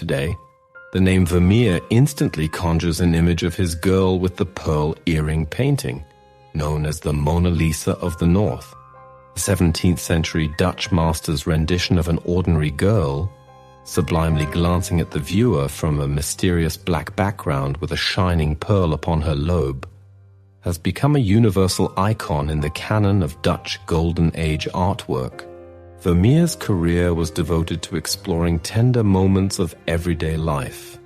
today, the name Vermeer instantly conjures an image of his girl with the pearl earring painting, known as the Mona Lisa of the North. The 17th century Dutch master's rendition of an ordinary girl, sublimely glancing at the viewer from a mysterious black background with a shining pearl upon her lobe, has become a universal icon in the canon of Dutch Golden Age artwork. Vermeer's career was devoted to exploring tender moments of everyday life,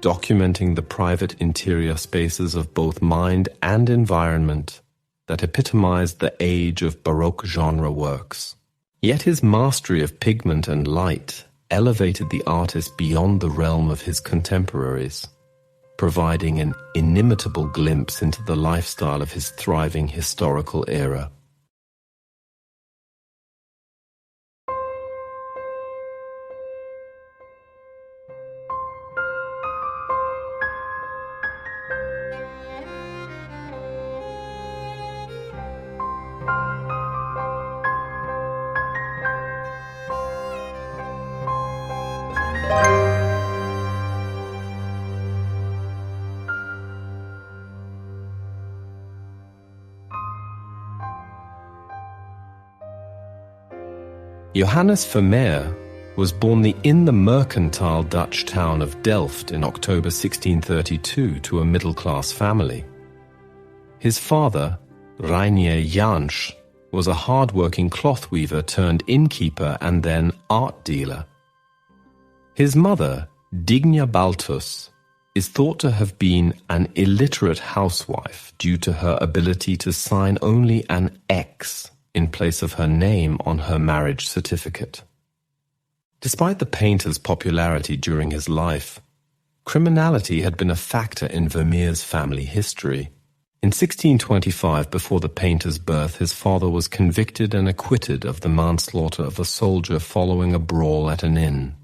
documenting the private interior spaces of both mind and environment that epitomized the age of Baroque genre works. Yet his mastery of pigment and light elevated the artist beyond the realm of his contemporaries, providing an inimitable glimpse into the lifestyle of his thriving historical era. Johannes Vermeer was born in the mercantile Dutch town of Delft in October 1632 to a middle-class family. His father, Reinier Jansch, was a hard-working cloth weaver turned innkeeper and then art dealer. His mother, Digna Baltus, is thought to have been an illiterate housewife due to her ability to sign only an X in place of her name on her marriage certificate. Despite the painter's popularity during his life, criminality had been a factor in Vermeer's family history. In 1625, before the painter's birth, his father was convicted and acquitted of the manslaughter of a soldier following a brawl at an inn.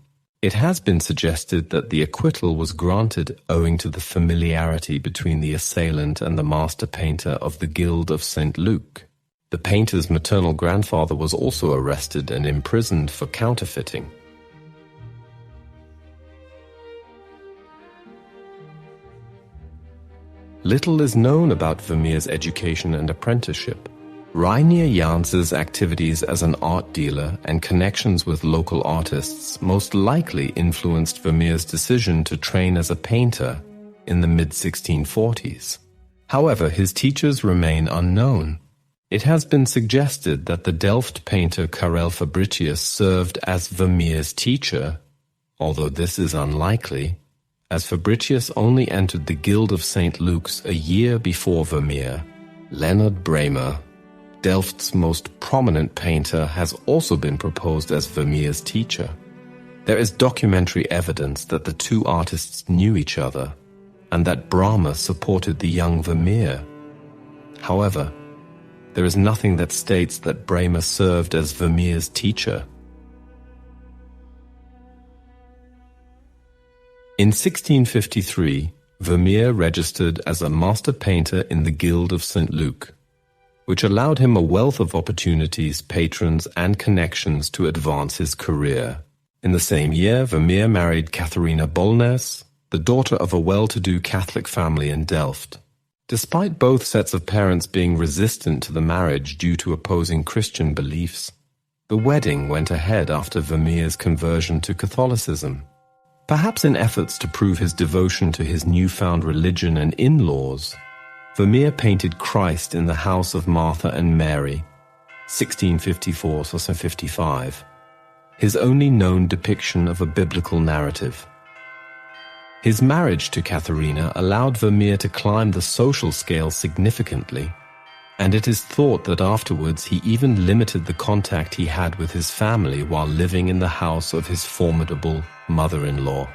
It has been suggested that the acquittal was granted owing to the familiarity between the assailant and the master painter of the Guild of St. Luke. The painter's maternal grandfather was also arrested and imprisoned for counterfeiting. Little is known about Vermeer's education and apprenticeship. Reinier Jansch's activities as an art dealer and connections with local artists most likely influenced Vermeer's decision to train as a painter in the mid-1640s. However, his teachers remain unknown. It has been suggested that the Delft painter Karel Fabritius served as Vermeer's teacher, although this is unlikely, as Fabritius only entered the Guild of St. Luke's a year before Vermeer. Leonard Bremer, Delft's most prominent painter, has also been proposed as Vermeer's teacher. There is documentary evidence that the two artists knew each other, and that Bremer supported the young Vermeer. However, there is nothing that states that Bremer served as Vermeer's teacher. In 1653, Vermeer registered as a master painter in the Guild of St. Luke, which allowed him a wealth of opportunities, patrons, and connections to advance his career. In the same year, Vermeer married Catharina Bolnes, the daughter of a well-to-do Catholic family in Delft. Despite both sets of parents being resistant to the marriage due to opposing Christian beliefs, the wedding went ahead after Vermeer's conversion to Catholicism. Perhaps in efforts to prove his devotion to his newfound religion and in-laws, Vermeer painted Christ in the house of Martha and Mary, 1654–55, his only known depiction of a biblical narrative. His marriage to Catharina allowed Vermeer to climb the social scale significantly, and it is thought that afterwards he even limited the contact he had with his family while living in the house of his formidable mother-in-law.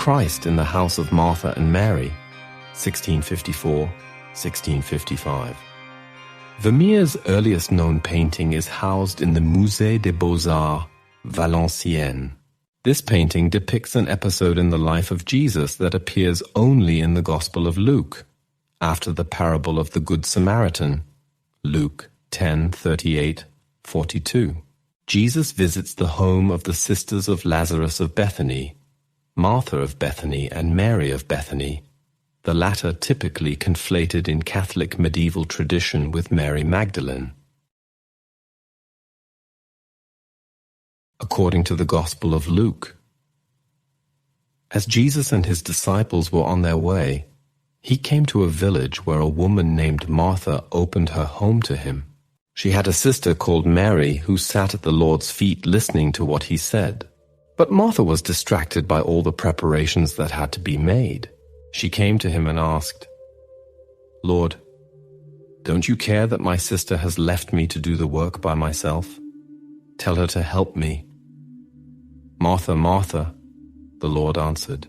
Christ in the house of Martha and Mary, 1654-1655. Vermeer's earliest known painting is housed in the Musée des Beaux-Arts, Valenciennes. This painting depicts an episode in the life of Jesus that appears only in the Gospel of Luke, after the parable of the Good Samaritan, Luke 10:38-42. Jesus visits the home of the sisters of Lazarus of Bethany, Martha of Bethany and Mary of Bethany, the latter typically conflated in Catholic medieval tradition with Mary Magdalene. According to the Gospel of Luke, as Jesus and his disciples were on their way, he came to a village where a woman named Martha opened her home to him. She had a sister called Mary who sat at the Lord's feet listening to what he said. But Martha was distracted by all the preparations that had to be made. She came to him and asked, "Lord, don't you care that my sister has left me to do the work by myself? Tell her to help me." "Martha, Martha," the Lord answered,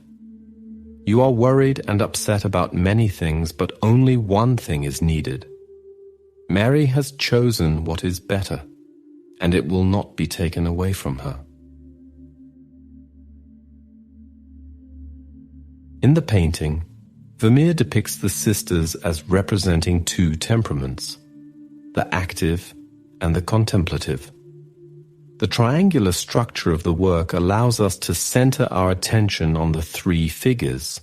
"you are worried and upset about many things, but only one thing is needed. Mary has chosen what is better, and it will not be taken away from her." In the painting, Vermeer depicts the sisters as representing two temperaments, the active and the contemplative. The triangular structure of the work allows us to center our attention on the three figures,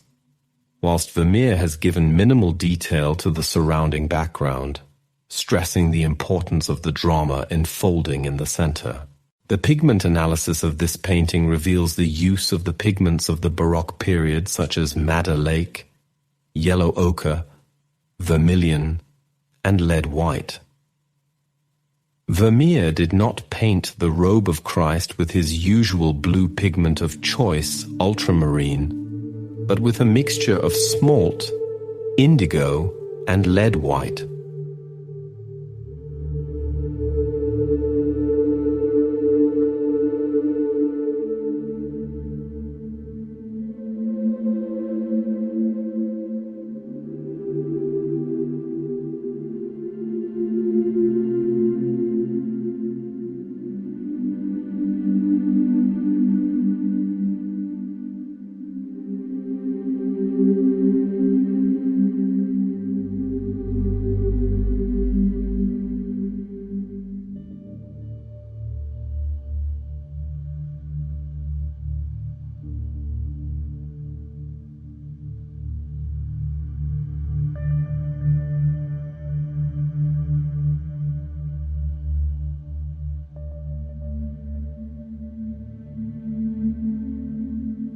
whilst Vermeer has given minimal detail to the surrounding background, stressing the importance of the drama unfolding in the center. The pigment analysis of this painting reveals the use of the pigments of the Baroque period such as madder lake, yellow ochre, vermilion, and lead white. Vermeer did not paint the robe of Christ with his usual blue pigment of choice, ultramarine, but with a mixture of smalt, indigo, and lead white.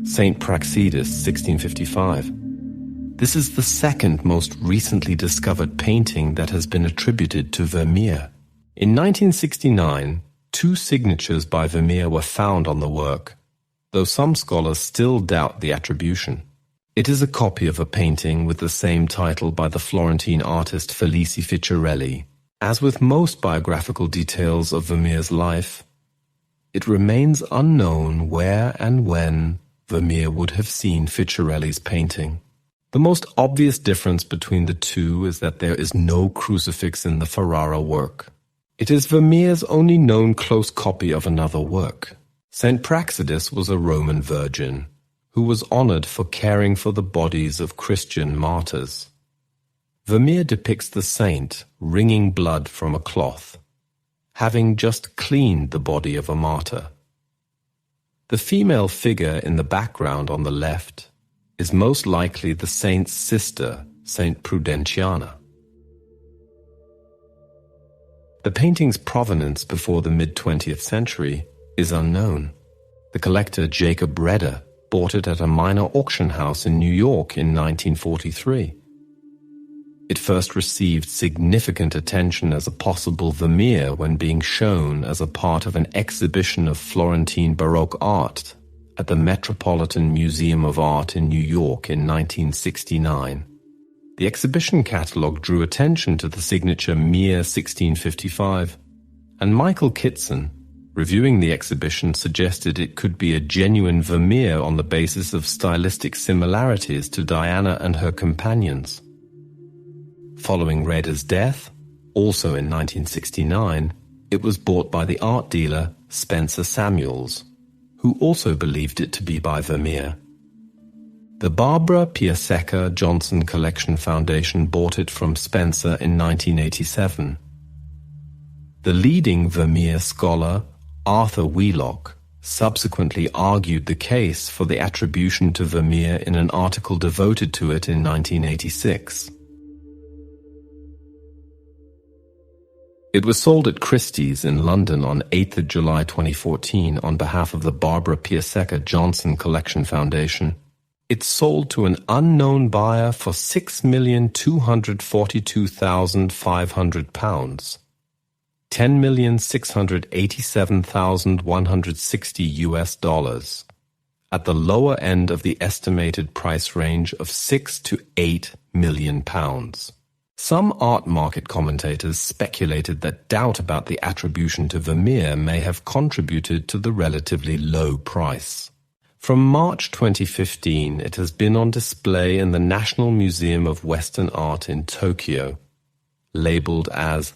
Saint Praxedis, 1655. This is the second most recently discovered painting that has been attributed to Vermeer. In 1969, 2 signatures by Vermeer were found on the work, though some scholars still doubt the attribution. It is a copy of a painting with the same title by the Florentine artist Felice Ficciarelli. As with most biographical details of Vermeer's life, it remains unknown where and when Vermeer would have seen Ficciarelli's painting. The most obvious difference between the two is that there is no crucifix in the Ferrara work. It is Vermeer's only known close copy of another work. Saint Praxedis was a Roman virgin who was honored for caring for the bodies of Christian martyrs. Vermeer depicts the saint wringing blood from a cloth, having just cleaned the body of a martyr. The female figure in the background on the left is most likely the saint's sister, Saint Prudentiana. The painting's provenance before the mid-20th century is unknown. The collector Jacob Redder bought it at a minor auction house in New York in 1943. It first received significant attention as a possible Vermeer when being shown as a part of an exhibition of Florentine Baroque art at the Metropolitan Museum of Art in New York in 1969. The exhibition catalogue drew attention to the signature Mir 1655, and Michael Kitson, Reviewing the exhibition suggested it could be a genuine Vermeer on the basis of stylistic similarities to Diana and her companions. Following Rader's death, also in 1969, it was bought by the art dealer Spencer Samuels, who also believed it to be by Vermeer. The Barbara Piasecka Johnson Collection Foundation bought it from Spencer in 1987. The leading Vermeer scholar, Arthur Wheelock, subsequently argued the case for the attribution to Vermeer in an article devoted to it in 1986. It was sold at Christie's in London on 8th of July 2014 on behalf of the Barbara Piasecka Johnson Collection Foundation. It sold to an unknown buyer for £6,242,500, $10,687,160 at the lower end of the estimated price range of £6 to £8 million. Some art market commentators speculated that doubt about the attribution to Vermeer may have contributed to the relatively low price. From March 2015, it has been on display in the National Museum of Western Art in Tokyo, labeled as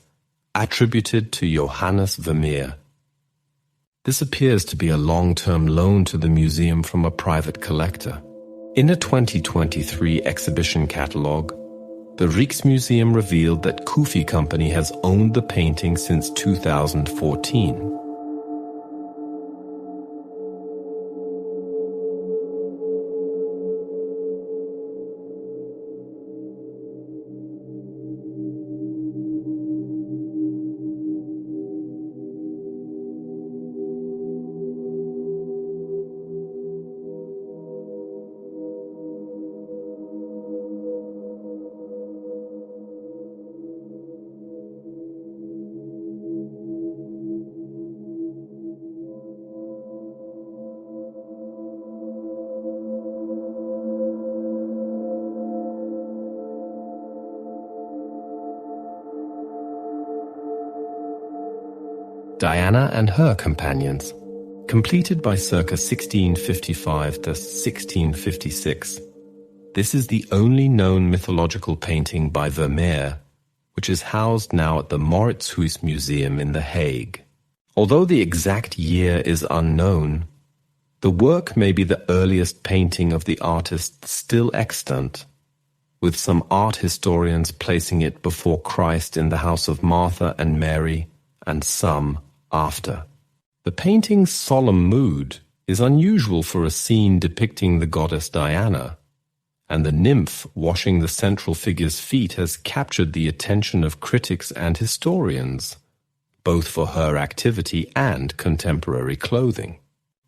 attributed to Johannes Vermeer. This appears to be a long-term loan to the museum from a private collector. In a 2023 exhibition catalogue, the Rijksmuseum revealed that Kufi Company has owned the painting since 2014. Diana and Her Companions, completed by circa 1655 to 1656. This is the only known mythological painting by Vermeer, which is housed now at the Mauritshuis Museum in The Hague. Although the exact year is unknown, the work may be the earliest painting of the artist still extant, with some art historians placing it before Christ in the house of Martha and Mary, and some after. The painting's solemn mood is unusual for a scene depicting the goddess Diana, and the nymph washing the central figure's feet has captured the attention of critics and historians, both for her activity and contemporary clothing.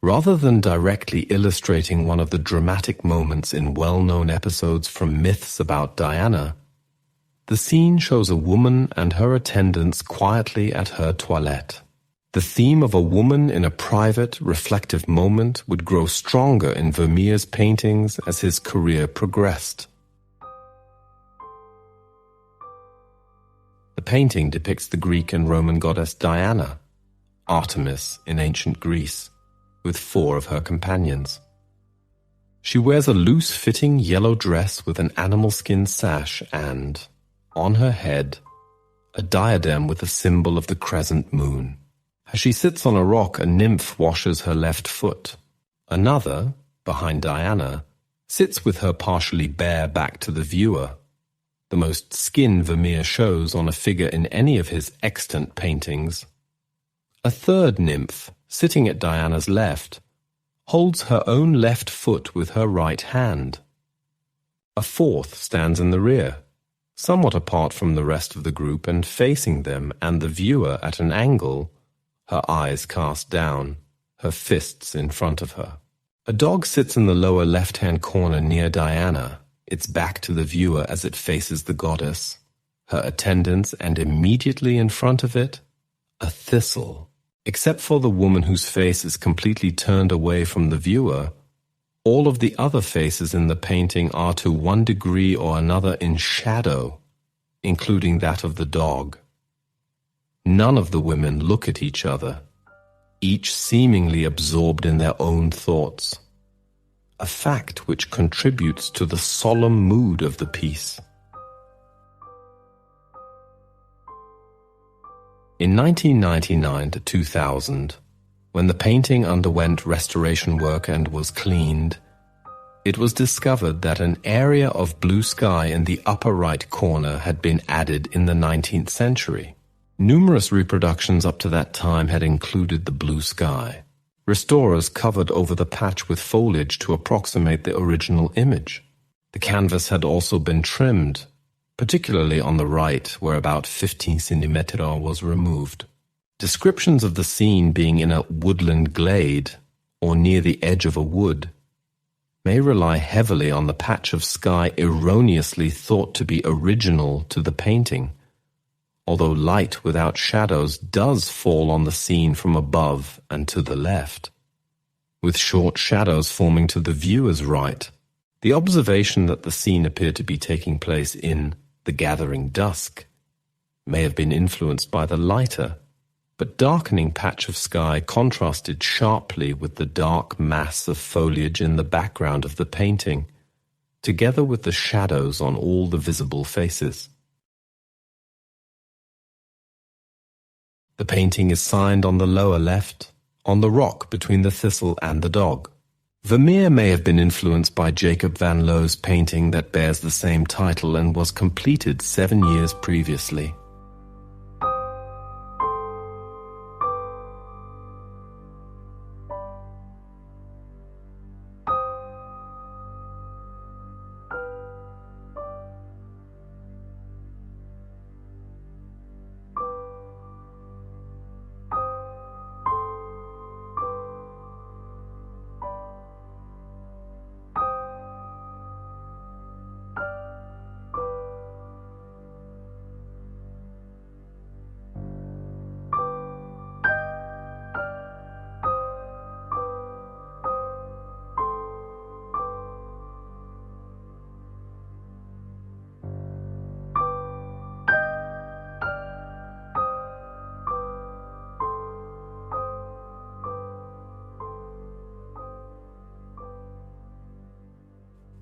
Rather than directly illustrating one of the dramatic moments in well-known episodes from myths about Diana, the scene shows a woman and her attendants quietly at her toilette. The theme of a woman in a private, reflective moment would grow stronger in Vermeer's paintings as his career progressed. The painting depicts the Greek and Roman goddess Diana, Artemis in ancient Greece, with 4 of her companions. She wears a loose-fitting yellow dress with an animal skin sash and, on her head, a diadem with a symbol of the crescent moon. As she sits on a rock, a nymph washes her left foot. Another, behind Diana, sits with her partially bare back to the viewer, the most skin Vermeer shows on a figure in any of his extant paintings. A third nymph, sitting at Diana's left, holds her own left foot with her right hand. A fourth stands in the rear, somewhat apart from the rest of the group and facing them and the viewer at an angle, her eyes cast down, her fists in front of her. A dog sits in the lower left-hand corner near Diana, its back to the viewer as it faces the goddess, her attendants, and immediately in front of it, a thistle. Except for the woman whose face is completely turned away from the viewer, all of the other faces in the painting are to one degree or another in shadow, including that of the dog. None of the women look at each other. each seemingly absorbed in their own thoughts, a fact which contributes to the solemn mood of the piece. In 1999 to 2000, when the painting underwent restoration work and was cleaned, it was discovered that an area of blue sky in the upper right corner had been added in the 19th century. Numerous reproductions up to that time had included the blue sky. Restorers covered over the patch with foliage to approximate the original image. The canvas had also been trimmed, particularly on the right, where about 15 cm was removed. Descriptions of the scene being in a woodland glade or near the edge of a wood may rely heavily on the patch of sky erroneously thought to be original to the painting, although light without shadows does fall on the scene from above and to the left, with short shadows forming to the viewer's right. The observation that the scene appeared to be taking place in the gathering dusk may have been influenced by the lighter but darkening patch of sky contrasted sharply with the dark mass of foliage in the background of the painting, together with the shadows on all the visible faces. The painting is signed on the lower left, on the rock between the thistle and the dog. Vermeer may have been influenced by Jacob van Lo's painting that bears the same title and was completed 7 years previously.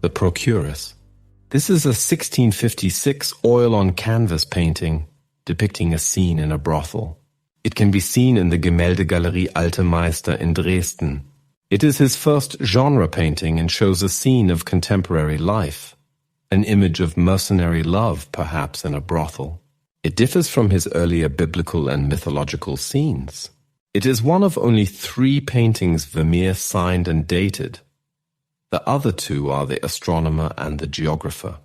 The Procuress. This is a 1656 oil-on-canvas painting depicting a scene in a brothel. It can be seen in the Gemäldegalerie Alte Meister in Dresden. It is his first genre painting and shows a scene of contemporary life, an image of mercenary love perhaps in a brothel. It differs from his earlier biblical and mythological scenes. It is one of only 3 paintings Vermeer signed and dated. The other 2 are The Astronomer and The Geographer.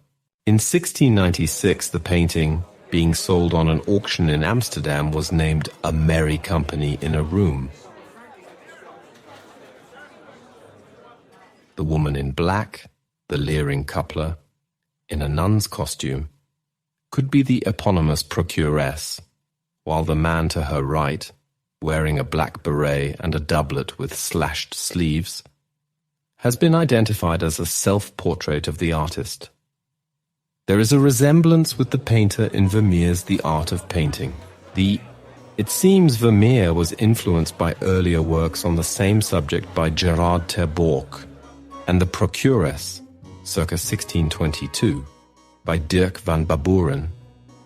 In 1696, the painting, being sold on an auction in Amsterdam, was named A Merry Company in a Room. The woman in black, the leering coupler, in a nun's costume, could be the eponymous procuress, while the man to her right, wearing a black beret and a doublet with slashed sleeves, has been identified as a self-portrait of the artist. There is a resemblance with the painter in Vermeer's The Art of Painting. It seems Vermeer was influenced by earlier works on the same subject by Gerard ter Borch, and The Procuress, circa 1622, by Dirk van Baburen,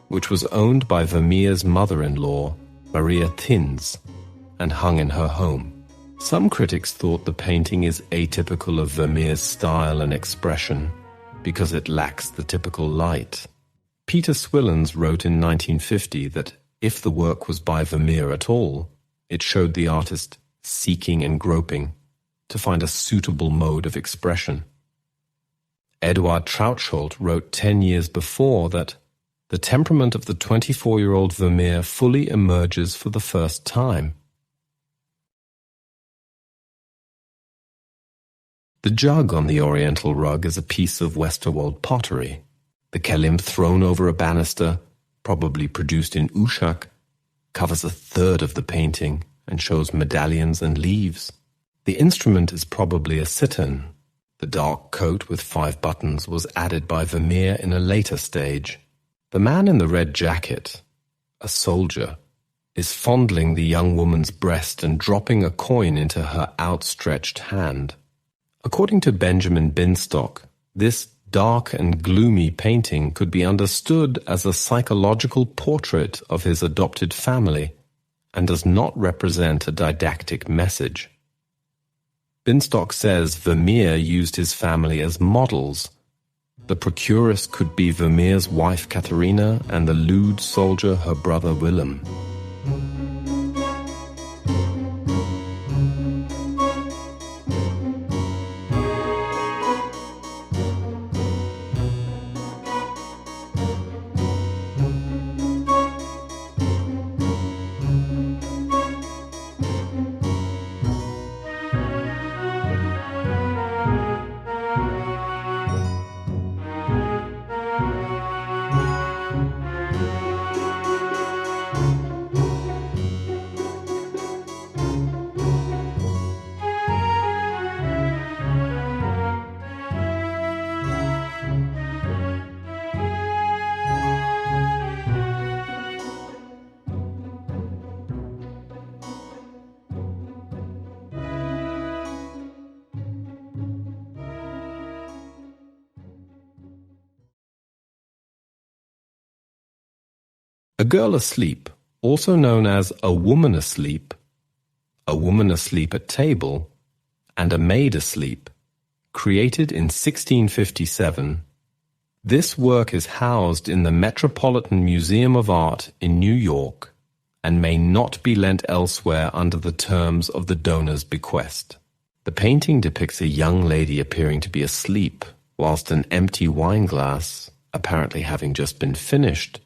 which was owned by Vermeer's mother-in-law, Maria Thins, and hung in her home. Some critics thought the painting is atypical of Vermeer's style and expression because it lacks the typical light. Peter Swillens wrote in 1950 that if the work was by Vermeer at all, it showed the artist seeking and groping to find a suitable mode of expression. Eduard Trautschold wrote 10 years before that the temperament of the 24-year-old Vermeer fully emerges for the first time. The jug on the oriental rug is a piece of Westerwald pottery. The kelim thrown over a banister, probably produced in Ushak, covers a third of the painting and shows medallions and leaves. The instrument is probably a cittern. The dark coat with 5 buttons was added by Vermeer in a later stage. The man in the red jacket, a soldier, is fondling the young woman's breast and dropping a coin into her outstretched hand. According to Benjamin Binstock, this dark and gloomy painting could be understood as a psychological portrait of his adopted family and does not represent a didactic message. Binstock says Vermeer used his family as models. The procuress could be Vermeer's wife Katharina and the lewd soldier her brother Willem. A girl asleep, also known as a woman asleep at table, and a maid asleep, created in 1657. This work is housed in the Metropolitan Museum of Art in New York and may not be lent elsewhere under the terms of the donor's bequest. The painting depicts a young lady appearing to be asleep, whilst an empty wine glass, apparently having just been finished,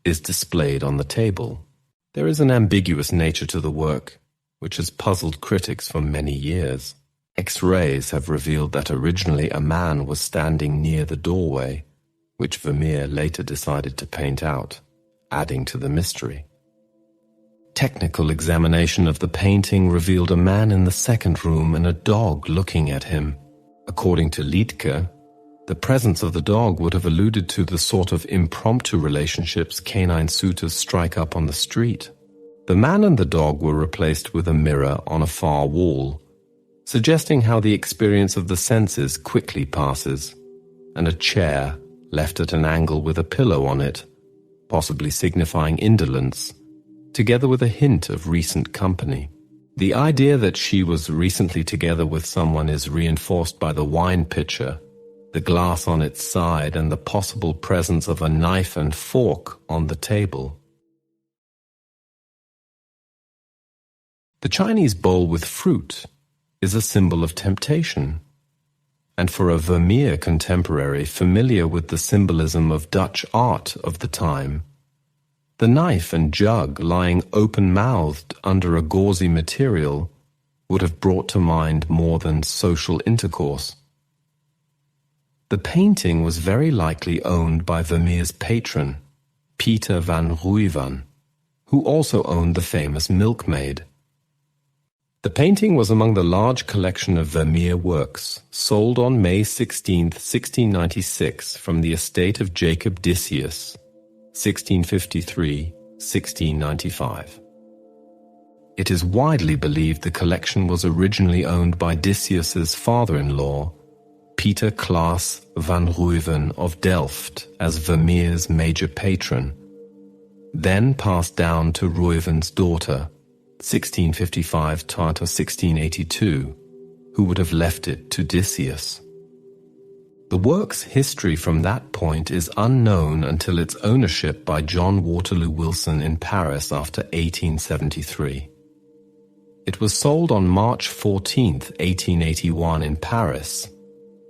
is displayed on the table. There is an ambiguous nature to the work, which has puzzled critics for many years. X-rays have revealed that originally a man was standing near the doorway, which Vermeer later decided to paint out, adding to the mystery. Technical examination of the painting revealed a man in the second room and a dog looking at him. According to Liedtke, the presence of the dog would have alluded to the sort of impromptu relationships canine suitors strike up on the street. The man and the dog were replaced with a mirror on a far wall, suggesting how the experience of the senses quickly passes, and a chair left at an angle with a pillow on it, possibly signifying indolence, together with a hint of recent company. The idea that she was recently together with someone is reinforced by the wine pitcher, the glass on its side, and the possible presence of a knife and fork on the table. The Chinese bowl with fruit is a symbol of temptation, and for a Vermeer contemporary familiar with the symbolism of Dutch art of the time, the knife and jug lying open-mouthed under a gauzy material would have brought to mind more than social intercourse. The painting was very likely owned by Vermeer's patron, Pieter van Rooijen, who also owned the famous Milkmaid. The painting was among the large collection of Vermeer works sold on May 16, 1696 from the estate of Jacob Discius, 1653-1695. It is widely believed the collection was originally owned by Discius's father-in-law, Pieter Klaas van Rooijen of Delft, as Vermeer's major patron, then passed down to Rooijen's daughter, 1655 to 1682, who would have left it to Discius. The work's history from that point is unknown until its ownership by John Waterloo Wilson in Paris after 1873. It was sold on March 14, 1881 in Paris,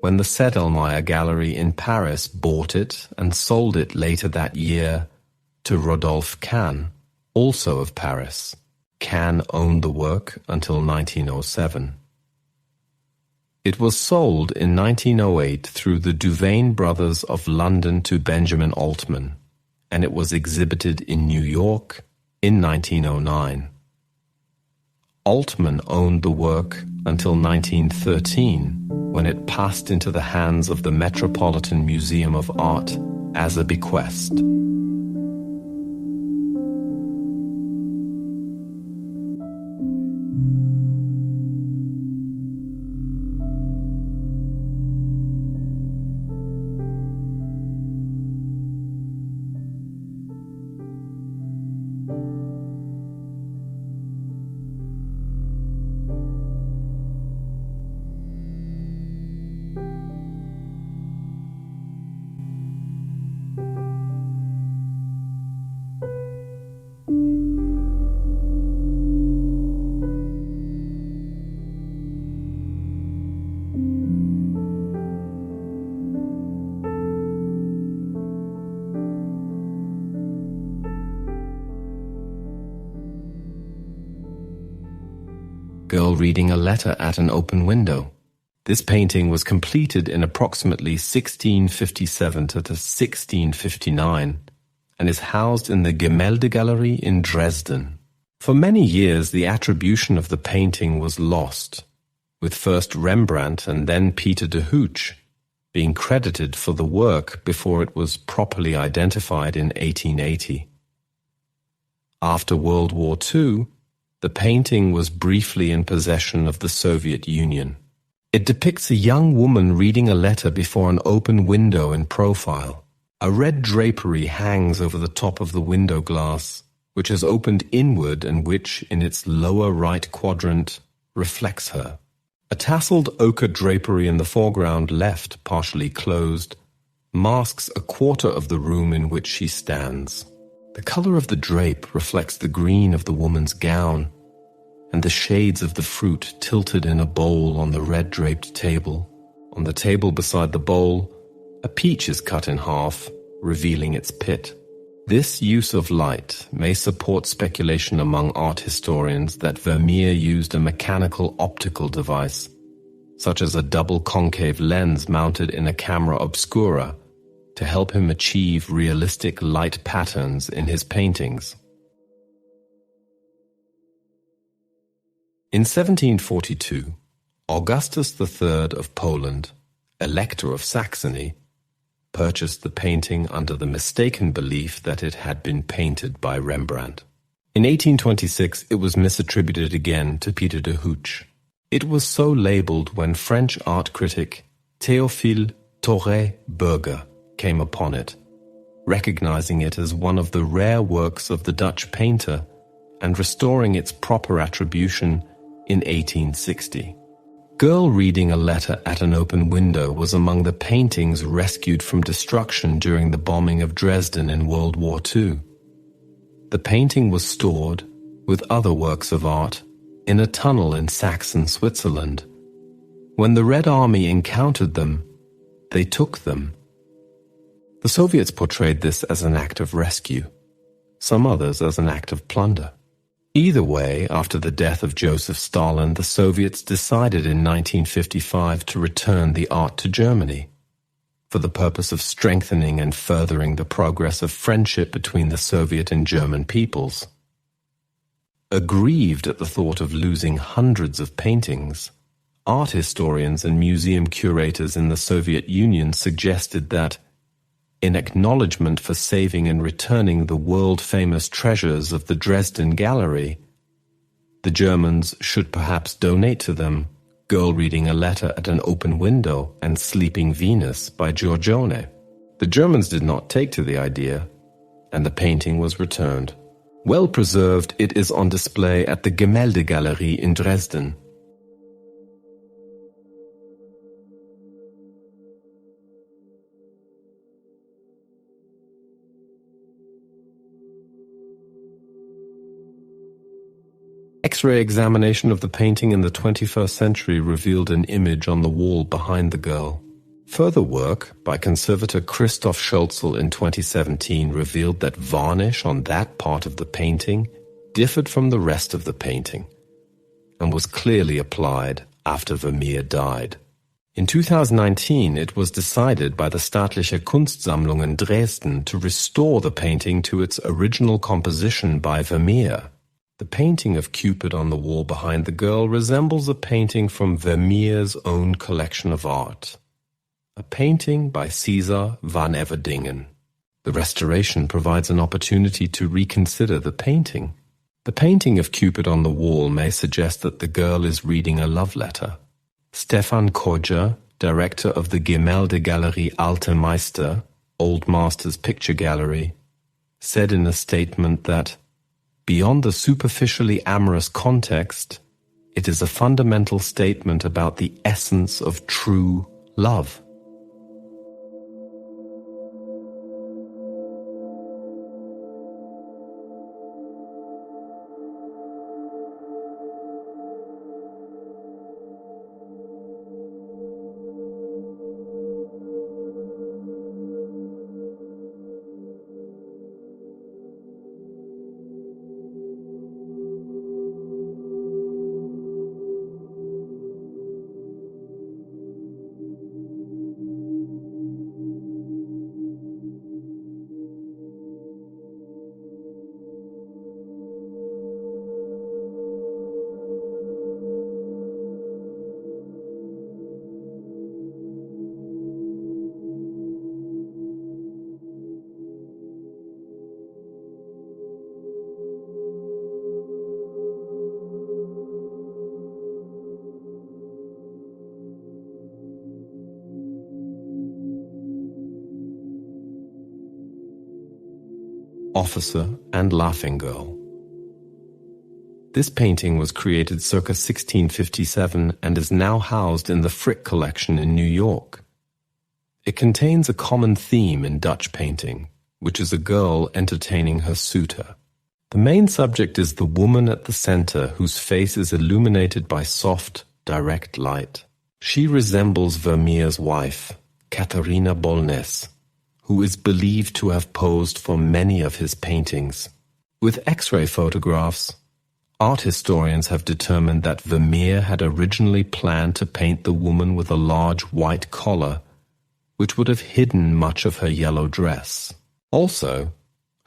when the Sedlmayr Gallery in Paris bought it and sold it later that year to Rodolphe Kahn, also of Paris. Kahn owned the work until 1907. It was sold in 1908 through the Duvain brothers of London to Benjamin Altman, and it was exhibited in New York in 1909. Altman owned the work until 1913, when it passed into the hands of the Metropolitan Museum of Art as a bequest. girl reading a letter at an open window. This painting was completed in approximately 1657 to 1659 and is housed in the Gemäldegallery in Dresden. For many years, the attribution of the painting was lost, with first Rembrandt and then Peter de Hooch being credited for the work before it was properly identified in 1880. After World War II, the painting was briefly in possession of the Soviet Union. It depicts a young woman reading a letter before an open window in profile. A red drapery hangs over the top of the window glass, which has opened inward and which, in its lower right quadrant, reflects her. A tasseled ochre drapery in the foreground left, partially closed, masks a quarter of the room in which she stands. The color of the drape reflects the green of the woman's gown, and the shades of the fruit tilted in a bowl on the red-draped table. On the table beside the bowl, a peach is cut in half, revealing its pit. This use of light may support speculation among art historians that Vermeer used a mechanical optical device, such as a double concave lens mounted in a camera obscura, to help him achieve realistic light patterns in his paintings. In 1742, Augustus III of Poland, Elector of Saxony, purchased the painting under the mistaken belief that it had been painted by Rembrandt. In 1826, it was misattributed again to Peter de Hooch. It was so labeled when French art critic Théophile Thoré-Berger came upon it, recognizing it as one of the rare works of the Dutch painter and restoring its proper attribution in 1860. Girl reading a letter at an open window was among the paintings rescued from destruction during the bombing of Dresden in World War II. The painting was stored, with other works of art, in a tunnel in Saxon Switzerland. When the Red Army encountered them, they took them. The Soviets portrayed this as an act of rescue, some others as an act of plunder. Either way, after the death of Joseph Stalin, the Soviets decided in 1955 to return the art to Germany, for the purpose of strengthening and furthering the progress of friendship between the Soviet and German peoples. Aggrieved at the thought of losing hundreds of paintings, art historians and museum curators in the Soviet Union suggested that, in acknowledgement for saving and returning the world-famous treasures of the Dresden Gallery, the Germans should perhaps donate to them Girl Reading a Letter at an Open Window and Sleeping Venus by Giorgione. The Germans did not take to the idea, and the painting was returned. Well preserved, it is on display at the Gemäldegallery in Dresden. X-ray examination of the painting in the 21st century revealed an image on the wall behind the girl. Further work by conservator Christoph Schölzel in 2017 revealed that varnish on that part of the painting differed from the rest of the painting and was clearly applied after Vermeer died. In 2019, it was decided by the Staatliche Kunstsammlungen Dresden to restore the painting to its original composition by Vermeer. The painting of Cupid on the wall behind the girl resembles a painting from Vermeer's own collection of art, a painting by Cesar van Everdingen. The restoration provides an opportunity to reconsider the painting. The painting of Cupid on the wall may suggest that the girl is reading a love letter. Stefan Koja, director of the Gemäldegallery Alte Meister, Old Masters Picture Gallery, said in a statement that, beyond the superficially amorous context, it is a fundamental statement about the essence of true love. Officer and Laughing Girl. This painting was created circa 1657 and is now housed in the Frick collection in New York. It contains a common theme in Dutch painting, which is a girl entertaining her suitor. The main subject is the woman at the center, whose face is illuminated by soft, direct light. She resembles Vermeer's wife, Catharina Bolnes, who is believed to have posed for many of his paintings. With X-ray photographs, art historians have determined that Vermeer had originally planned to paint the woman with a large white collar, which would have hidden much of her yellow dress. Also,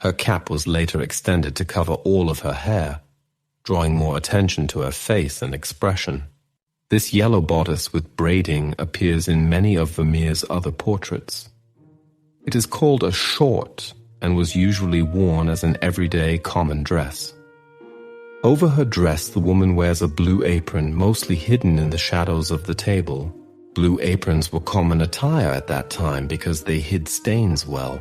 her cap was later extended to cover all of her hair, drawing more attention to her face and expression. This yellow bodice with braiding appears in many of Vermeer's other portraits. It is called a short and was usually worn as an everyday common dress. Over her dress, the woman wears a blue apron, mostly hidden in the shadows of the table. Blue aprons were common attire at that time because they hid stains well.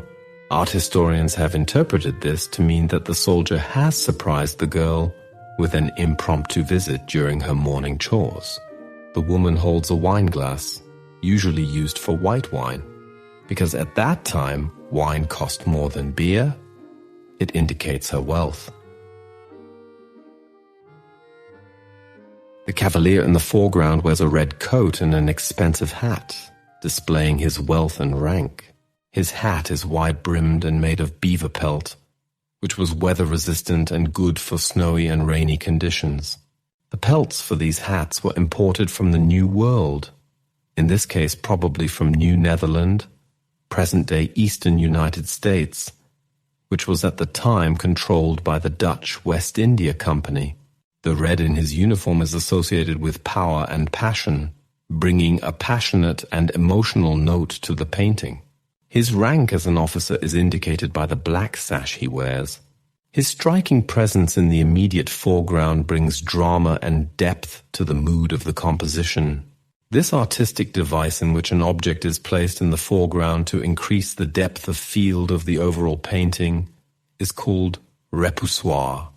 Art historians have interpreted this to mean that the soldier has surprised the girl with an impromptu visit during her morning chores. The woman holds a wine glass, usually used for white wine, because at that time, wine cost more than beer. It indicates her wealth. The cavalier in the foreground wears a red coat and an expensive hat, displaying his wealth and rank. His hat is wide-brimmed and made of beaver pelt, which was weather-resistant and good for snowy and rainy conditions. The pelts for these hats were imported from the New World, in this case probably from New Netherland, present-day eastern United States, which was at the time controlled by the Dutch West India Company. The red in his uniform is associated with power and passion, bringing a passionate and emotional note to the painting. His rank as an officer is indicated by the black sash he wears. His striking presence in the immediate foreground brings drama and depth to the mood of the composition. This artistic device in which an object is placed in the foreground to increase the depth of field of the overall painting is called repoussoir.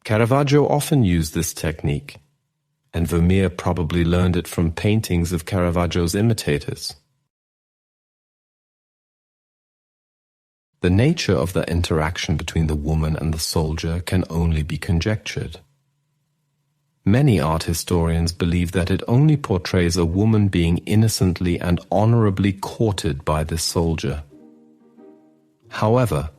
Caravaggio often used this technique, and Vermeer probably learned it from paintings of Caravaggio's imitators. The nature of the interaction between the woman and the soldier can only be conjectured. Many art historians believe that it only portrays a woman being innocently and honorably courted by this soldier. However,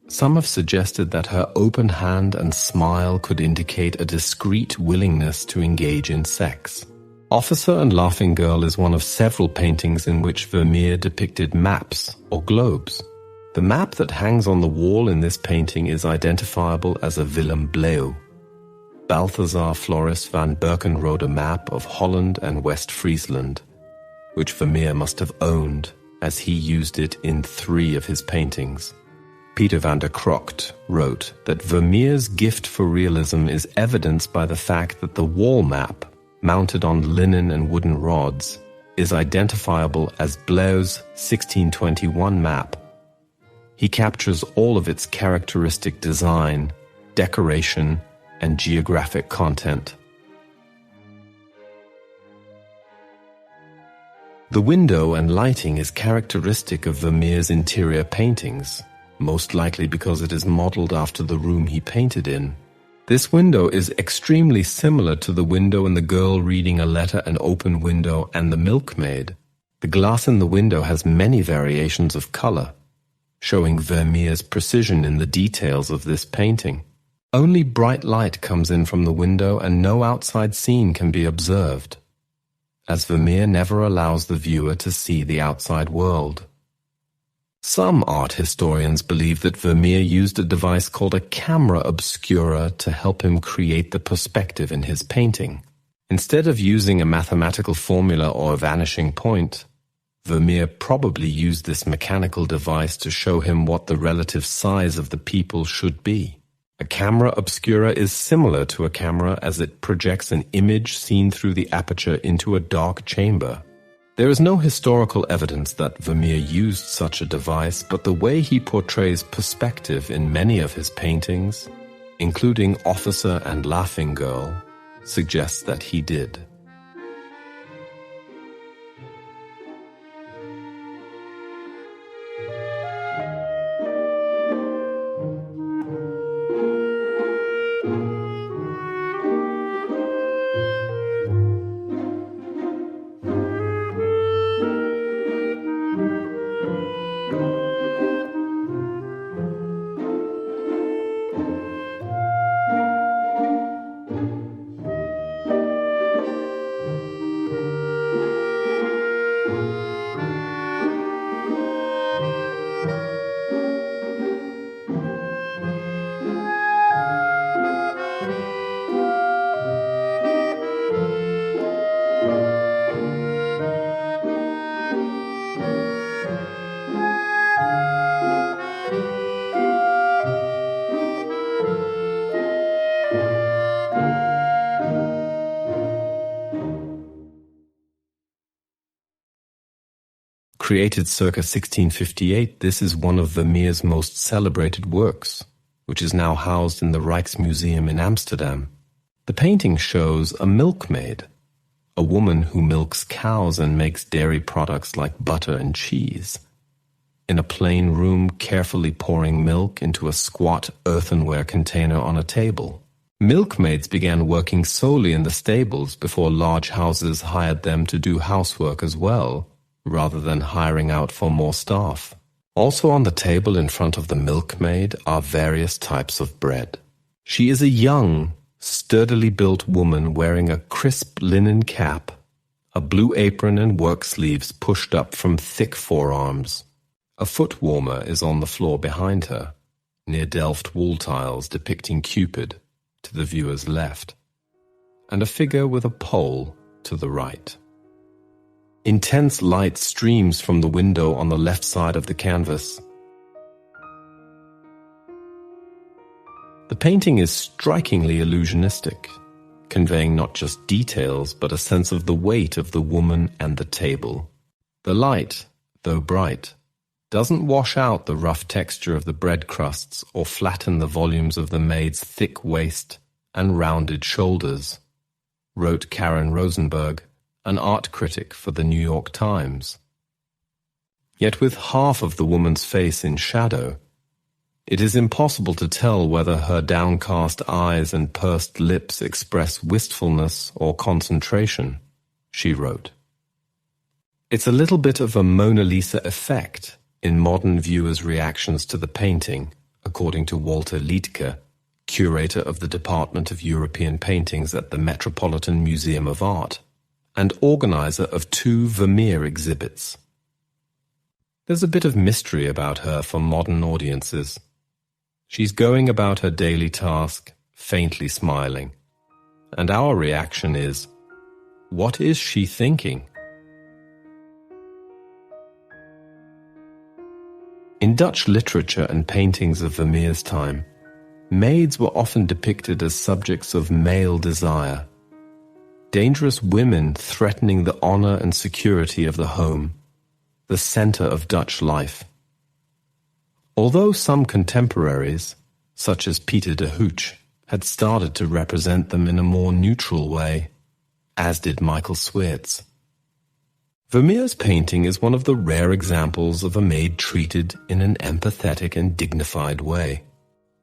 some have suggested that her open hand and smile could indicate a discreet willingness to engage in sex. Officer and Laughing Girl is one of several paintings in which Vermeer depicted maps or globes. The map that hangs on the wall in this painting is identifiable as a Willem Bleeuw. Balthazar Floris van Berken wrote a map of Holland and West Friesland, which Vermeer must have owned, as he used it in 3 of his paintings. Peter van der Krocht wrote that Vermeer's gift for realism is evidenced by the fact that the wall map, mounted on linen and wooden rods, is identifiable as Bleeuw's 1621 map. He captures all of its characteristic design, decoration, and geographic content. The window and lighting is characteristic of Vermeer's interior paintings, most likely because it is modeled after the room he painted in. This window is extremely similar to the window in The Girl Reading a Letter, An Open Window, and The Milkmaid. The glass in the window has many variations of color, showing Vermeer's precision in the details of this painting. Only bright light comes in from the window and no outside scene can be observed, as Vermeer never allows the viewer to see the outside world. Some art historians believe that Vermeer used a device called a camera obscura to help him create the perspective in his painting. Instead of using a mathematical formula or a vanishing point, Vermeer probably used this mechanical device to show him what the relative size of the people should be. A camera obscura is similar to a camera as it projects an image seen through the aperture into a dark chamber. There is no historical evidence that Vermeer used such a device, but the way he portrays perspective in many of his paintings, including Officer and Laughing Girl, suggests that he did. Created circa 1658, this is one of Vermeer's most celebrated works, which is now housed in the Rijksmuseum in Amsterdam. The painting shows a milkmaid, a woman who milks cows and makes dairy products like butter and cheese, in a plain room carefully pouring milk into a squat earthenware container on a table. Milkmaids began working solely in the stables before large houses hired them to do housework as well, rather than hiring out for more staff. Also on the table in front of the milkmaid are various types of bread. She is a young, sturdily built woman wearing a crisp linen cap, a blue apron and work sleeves pushed up from thick forearms. A foot warmer is on the floor behind her, near Delft wall tiles depicting Cupid to the viewer's left, and a figure with a pole to the right. Intense light streams from the window on the left side of the canvas. The painting is strikingly illusionistic, conveying not just details but a sense of the weight of the woman and the table. The light, though bright, doesn't wash out the rough texture of the bread crusts or flatten the volumes of the maid's thick waist and rounded shoulders, wrote Karen Rosenberg, an art critic for the New York Times. Yet with half of the woman's face in shadow, it is impossible to tell whether her downcast eyes and pursed lips express wistfulness or concentration, she wrote. It's a little bit of a Mona Lisa effect in modern viewers' reactions to the painting, according to Walter Liedtke, curator of the Department of European Paintings at the Metropolitan Museum of Art, and organizer of 2 Vermeer exhibits. There's a bit of mystery about her for modern audiences. She's going about her daily task, faintly smiling. And our reaction is, what is she thinking? In Dutch literature and paintings of Vermeer's time, maids were often depicted as subjects of male desire, dangerous women threatening the honor and security of the home, the center of Dutch life. Although some contemporaries, such as Pieter de Hooch, had started to represent them in a more neutral way, as did Michael Sweerts. Vermeer's painting is one of the rare examples of a maid treated in an empathetic and dignified way.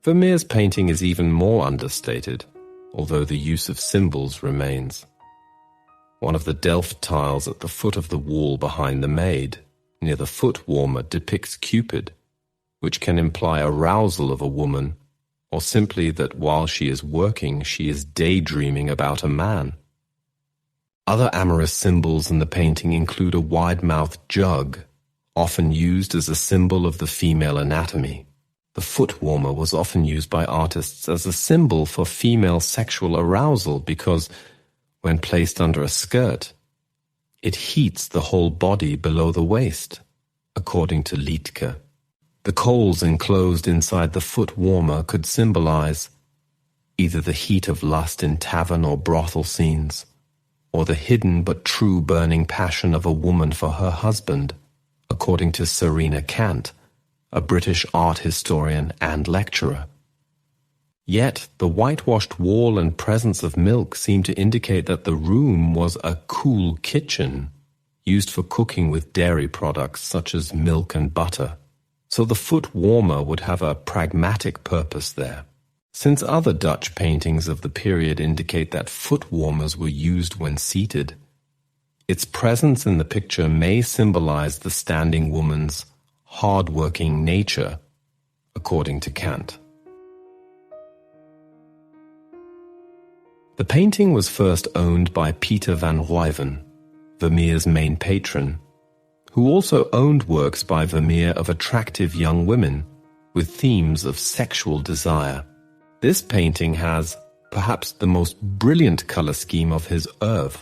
Vermeer's painting is even more understated, although the use of symbols remains. One of the Delft tiles at the foot of the wall behind the maid, near the foot warmer, depicts Cupid, which can imply arousal of a woman, or simply that while she is working, she is daydreaming about a man. Other amorous symbols in the painting include a wide-mouthed jug, often used as a symbol of the female anatomy. The foot warmer was often used by artists as a symbol for female sexual arousal because, when placed under a skirt, it heats the whole body below the waist, according to Liedtke. The coals enclosed inside the foot warmer could symbolize either the heat of lust in tavern or brothel scenes, or the hidden but true burning passion of a woman for her husband, according to Serena Kant, a British art historian and lecturer. Yet the whitewashed wall and presence of milk seem to indicate that the room was a cool kitchen, used for cooking with dairy products such as milk and butter. So the foot warmer would have a pragmatic purpose there. Since other Dutch paintings of the period indicate that foot warmers were used when seated, its presence in the picture may symbolize the standing woman's hard-working nature, according to Kant. The painting was first owned by Peter van Ruijven, Vermeer's main patron, who also owned works by Vermeer of attractive young women with themes of sexual desire. This painting has perhaps the most brilliant color scheme of his oeuvre.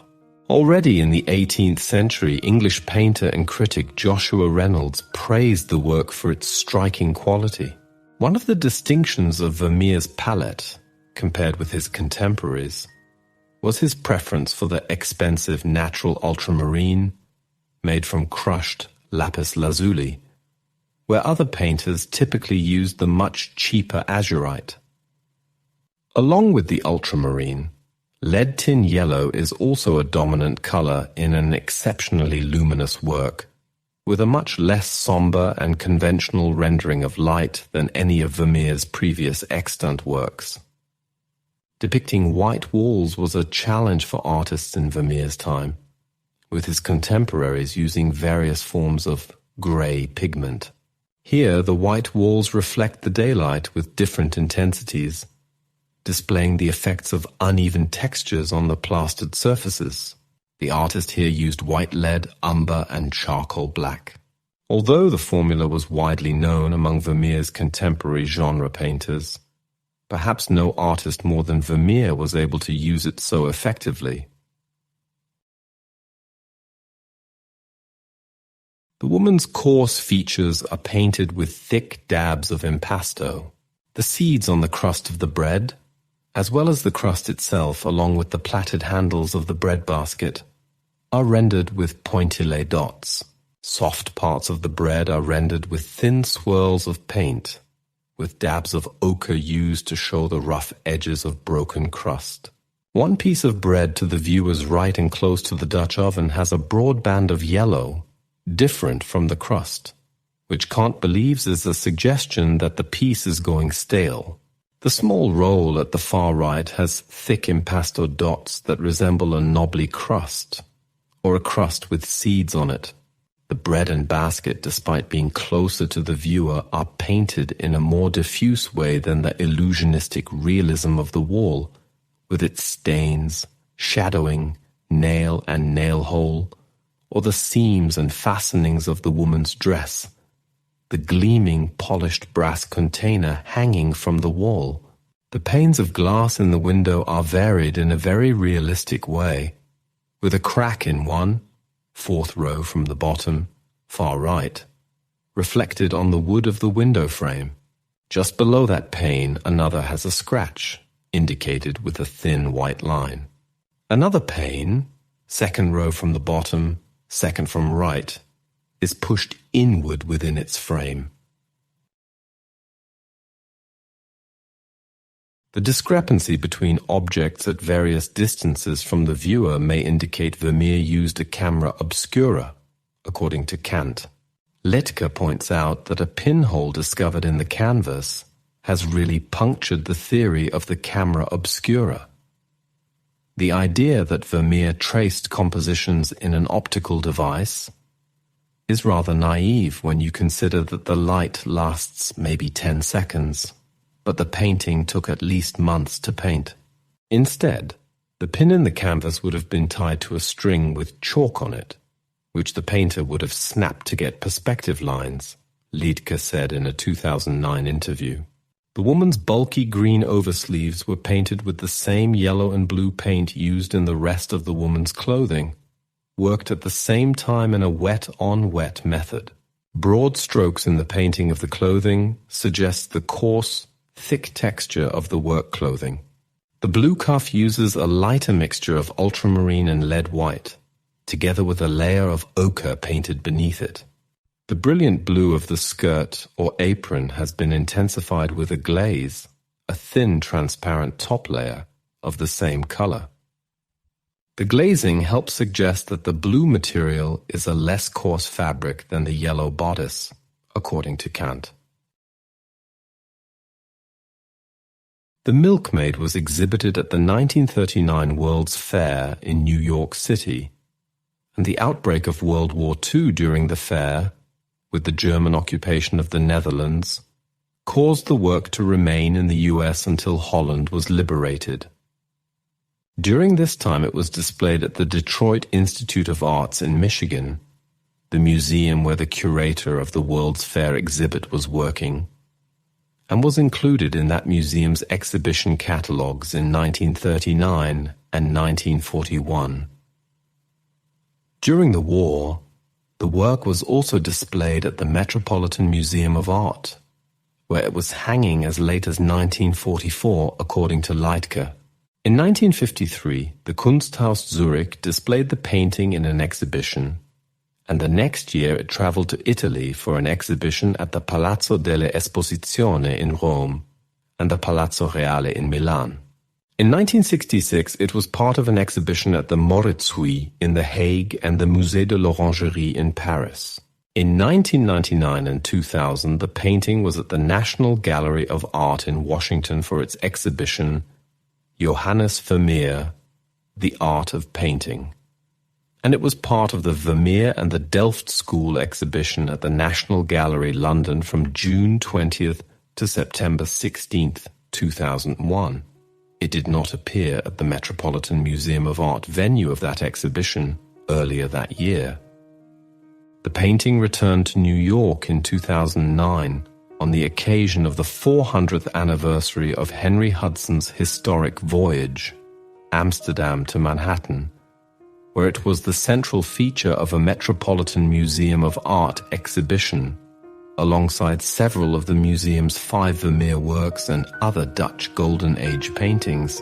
Already in the 18th century, English painter and critic Joshua Reynolds praised the work for its striking quality. One of the distinctions of Vermeer's palette, compared with his contemporaries, was his preference for the expensive natural ultramarine made from crushed lapis lazuli, where other painters typically used the much cheaper azurite. Along with the ultramarine, lead tin yellow is also a dominant color in an exceptionally luminous work, with a much less somber and conventional rendering of light than any of Vermeer's previous extant works. Depicting white walls was a challenge for artists in Vermeer's time, with his contemporaries using various forms of grey pigment. Here, the white walls reflect the daylight with different intensities, displaying the effects of uneven textures on the plastered surfaces. The artist here used white lead, umber, and charcoal black. Although the formula was widely known among Vermeer's contemporary genre painters, perhaps no artist more than Vermeer was able to use it so effectively. The woman's coarse features are painted with thick dabs of impasto. The seeds on the crust of the bread, as well as the crust itself along with the plaited handles of the bread basket, are rendered with pointillé dots. Soft parts of the bread are rendered with thin swirls of paint, with dabs of ochre used to show the rough edges of broken crust. One piece of bread to the viewer's right and close to the Dutch oven has a broad band of yellow, different from the crust, which Kant believes is a suggestion that the piece is going stale. The small roll at the far right has thick impasto dots that resemble a knobbly crust, or a crust with seeds on it. The bread and basket, despite being closer to the viewer, are painted in a more diffuse way than the illusionistic realism of the wall, with its stains, shadowing, nail and nail hole, or the seams and fastenings of the woman's dress, the gleaming polished brass container hanging from the wall. The panes of glass in the window are varied in a very realistic way, with a crack in one, fourth row from the bottom, far right, reflected on the wood of the window frame. Just below that pane, another has a scratch, indicated with a thin white line. Another pane, second row from the bottom, second from right, is pushed inward within its frame. The discrepancy between objects at various distances from the viewer may indicate Vermeer used a camera obscura, according to Kant. Littke points out that a pinhole discovered in the canvas has really punctured the theory of the camera obscura. The idea that Vermeer traced compositions in an optical device is rather naive when you consider that the light lasts maybe 10 seconds, but the painting took at least months to paint. Instead, the pin in the canvas would have been tied to a string with chalk on it, which the painter would have snapped to get perspective lines, Littke said in a 2009 interview. The woman's bulky green oversleeves were painted with the same yellow and blue paint used in the rest of the woman's clothing, worked at the same time in a wet-on-wet method. Broad strokes in the painting of the clothing suggest the coarse, thick texture of the work clothing. The blue cuff uses a lighter mixture of ultramarine and lead white, together with a layer of ochre painted beneath it. The brilliant blue of the skirt or apron has been intensified with a glaze, a thin transparent top layer of the same color. The glazing helps suggest that the blue material is a less coarse fabric than the yellow bodice, according to Kant. The Milkmaid was exhibited at the 1939 World's Fair in New York City, and the outbreak of World War II during the fair, with the German occupation of the Netherlands, caused the work to remain in the US until Holland was liberated. During this time it was displayed at the Detroit Institute of Arts in Michigan, the museum where the curator of the World's Fair exhibit was working, and was included in that museum's exhibition catalogues in 1939 and 1941. During the war, the work was also displayed at the Metropolitan Museum of Art, where it was hanging as late as 1944, according to Leitke. In 1953, the Kunsthaus Zurich displayed the painting in an exhibition, and the next year it traveled to Italy for an exhibition at the Palazzo delle Esposizioni in Rome and the Palazzo Reale in Milan. In 1966, it was part of an exhibition at the Moritzhui in The Hague and the Musée de l'Orangerie in Paris. In 1999 and 2000, the painting was at the National Gallery of Art in Washington for its exhibition Johannes Vermeer, The Art of Painting. And it was part of the Vermeer and the Delft School exhibition at the National Gallery, London, from June 20th to September 16th, 2001. It did not appear at the Metropolitan Museum of Art venue of that exhibition earlier that year. The painting returned to New York in 2009 on the occasion of the 400th anniversary of Henry Hudson's historic voyage, Amsterdam to Manhattan, where it was the central feature of a Metropolitan Museum of Art exhibition, alongside several of the museum's 5 Vermeer works and other Dutch Golden Age paintings.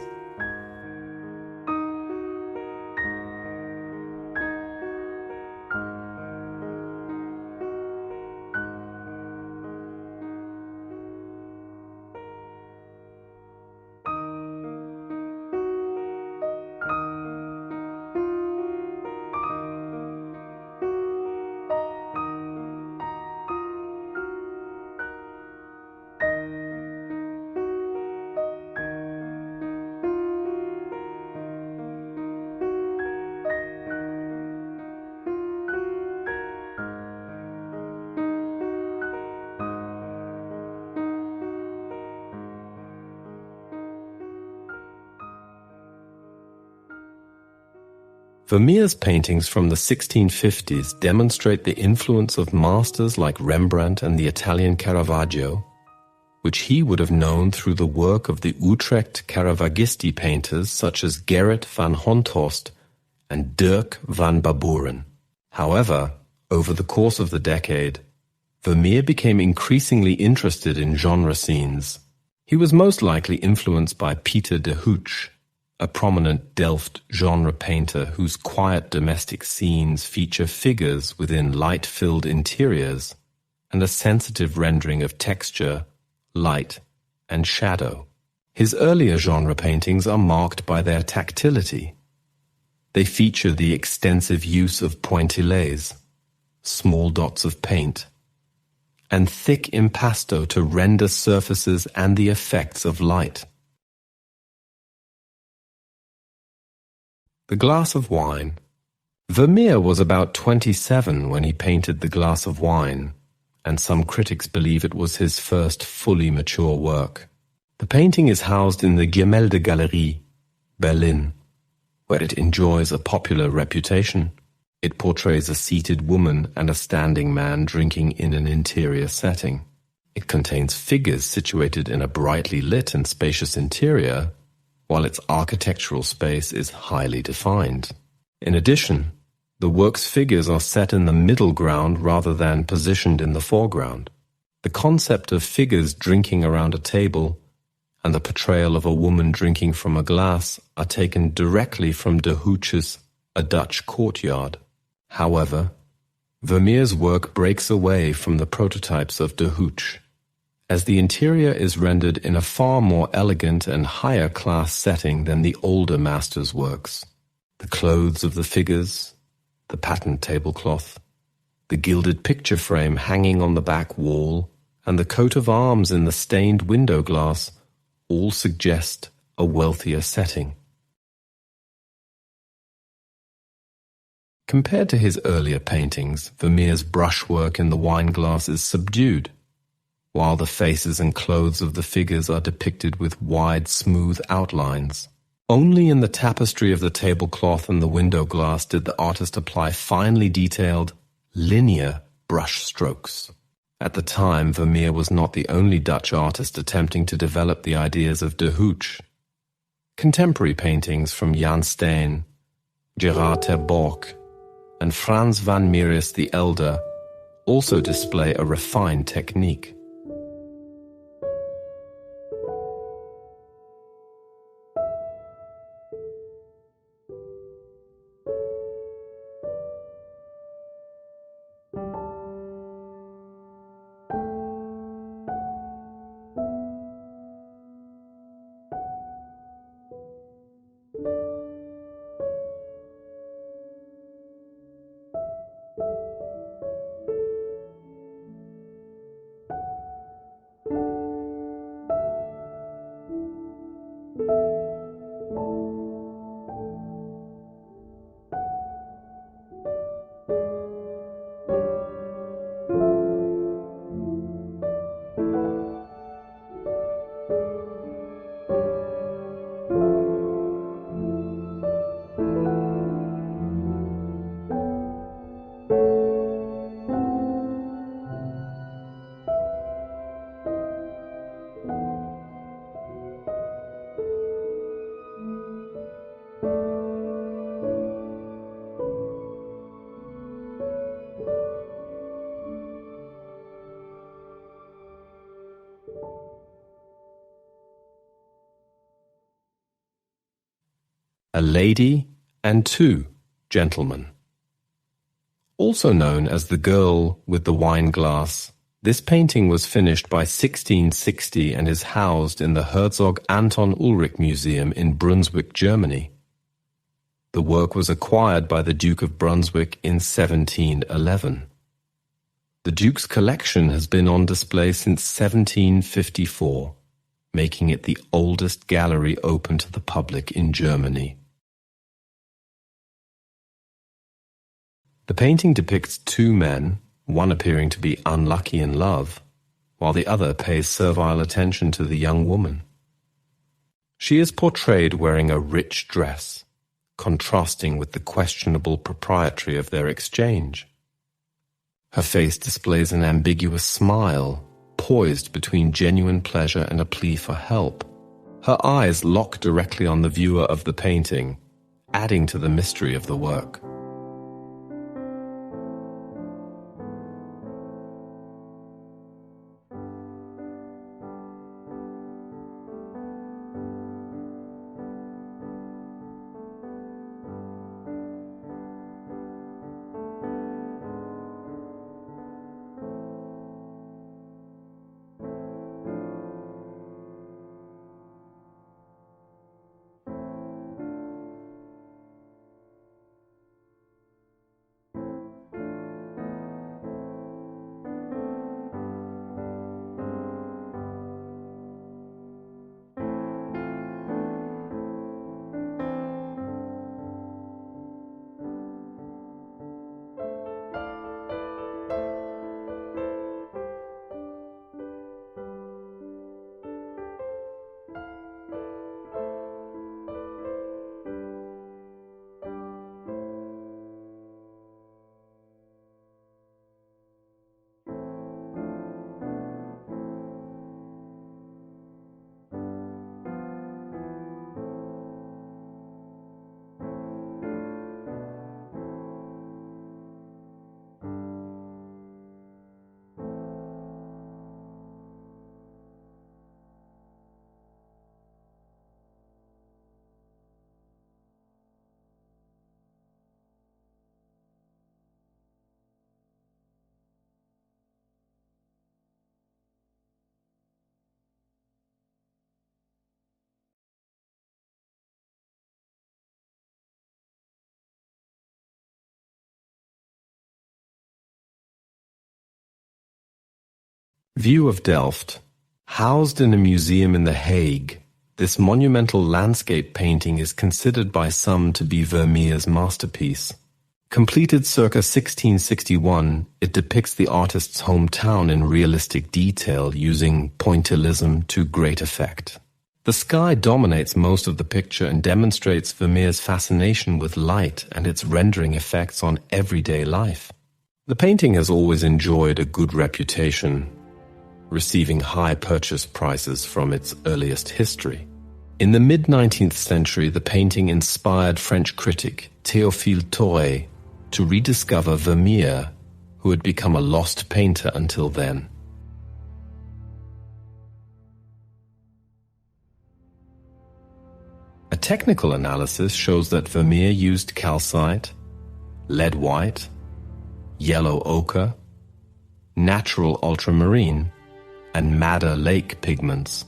Vermeer's paintings from the 1650s demonstrate the influence of masters like Rembrandt and the Italian Caravaggio, which he would have known through the work of the Utrecht Caravaggisti painters such as Gerrit van Honthorst and Dirk van Baburen. However, over the course of the decade, Vermeer became increasingly interested in genre scenes. He was most likely influenced by Pieter de Hooch, a prominent Delft genre painter whose quiet domestic scenes feature figures within light-filled interiors and a sensitive rendering of texture, light, and shadow. His earlier genre paintings are marked by their tactility. They feature the extensive use of pointillés, small dots of paint, and thick impasto to render surfaces and the effects of light. The Glass of Wine. Vermeer was about 27 when he painted The Glass of Wine, and some critics believe it was his first fully mature work. The painting is housed in the Gemäldegalerie, Berlin, where it enjoys a popular reputation. It portrays a seated woman and a standing man drinking in an interior setting. It contains figures situated in a brightly lit and spacious interior, while its architectural space is highly defined. In addition, the work's figures are set in the middle ground rather than positioned in the foreground. The concept of figures drinking around a table and the portrayal of a woman drinking from a glass are taken directly from De Hooch's A Dutch Courtyard. However, Vermeer's work breaks away from the prototypes of De Hooch, as the interior is rendered in a far more elegant and higher class setting than the older master's works. The clothes of the figures, the patterned tablecloth, the gilded picture frame hanging on the back wall, and the coat of arms in the stained window glass all suggest a wealthier setting. Compared to his earlier paintings, Vermeer's brushwork in the wine glass is subdued, while the faces and clothes of the figures are depicted with wide, smooth outlines. Only in the tapestry of the tablecloth and the window glass did the artist apply finely detailed, linear brush strokes. At the time, Vermeer was not the only Dutch artist attempting to develop the ideas of De Hooch. Contemporary paintings from Jan Steen, Gerard ter Borch, and Frans van Mieris the Elder also display a refined technique. A Lady and Two Gentlemen. Also known as The Girl with the Wine Glass, this painting was finished by 1660 and is housed in the Herzog Anton Ulrich Museum in Brunswick, Germany. The work was acquired by the Duke of Brunswick in 1711. The Duke's collection has been on display since 1754, making it the oldest gallery open to the public in Germany. The painting depicts two men, one appearing to be unlucky in love, while the other pays servile attention to the young woman. She is portrayed wearing a rich dress, contrasting with the questionable propriety of their exchange. Her face displays an ambiguous smile, poised between genuine pleasure and a plea for help. Her eyes lock directly on the viewer of the painting, adding to the mystery of the work. View of Delft. Housed in a museum in The Hague, this monumental landscape painting is considered by some to be Vermeer's masterpiece. Completed circa 1661, it depicts the artist's hometown in realistic detail using pointillism to great effect. The sky dominates most of the picture and demonstrates Vermeer's fascination with light and its rendering effects on everyday life. The painting has always enjoyed a good reputation, receiving high purchase prices from its earliest history. In the mid-19th century, the painting inspired French critic Théophile Thouret to rediscover Vermeer, who had become a lost painter until then. A technical analysis shows that Vermeer used calcite, lead white, yellow ochre, natural ultramarine, and madder lake pigments.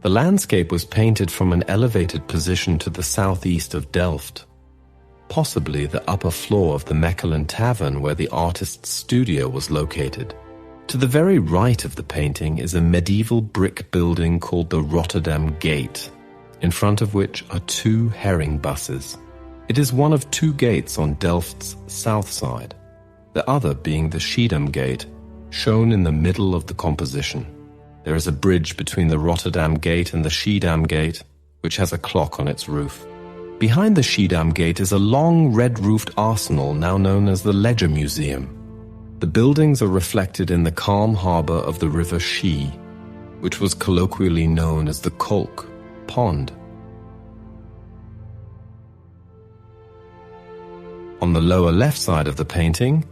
The landscape was painted from an elevated position to the southeast of Delft, possibly the upper floor of the Mechelen Tavern where the artist's studio was located. To the very right of the painting is a medieval brick building called the Rotterdam Gate, in front of which are two herring buses. It is one of two gates on Delft's south side, the other being the Schiedam Gate, shown in the middle of the composition. There is a bridge between the Rotterdam Gate and the Schiedam Gate, which has a clock on its roof. Behind the Schiedam Gate is a long red-roofed arsenal now known as the Ledger Museum. The buildings are reflected in the calm harbour of the river Schie, which was colloquially known as the Kolk Pond. On the lower left side of the painting,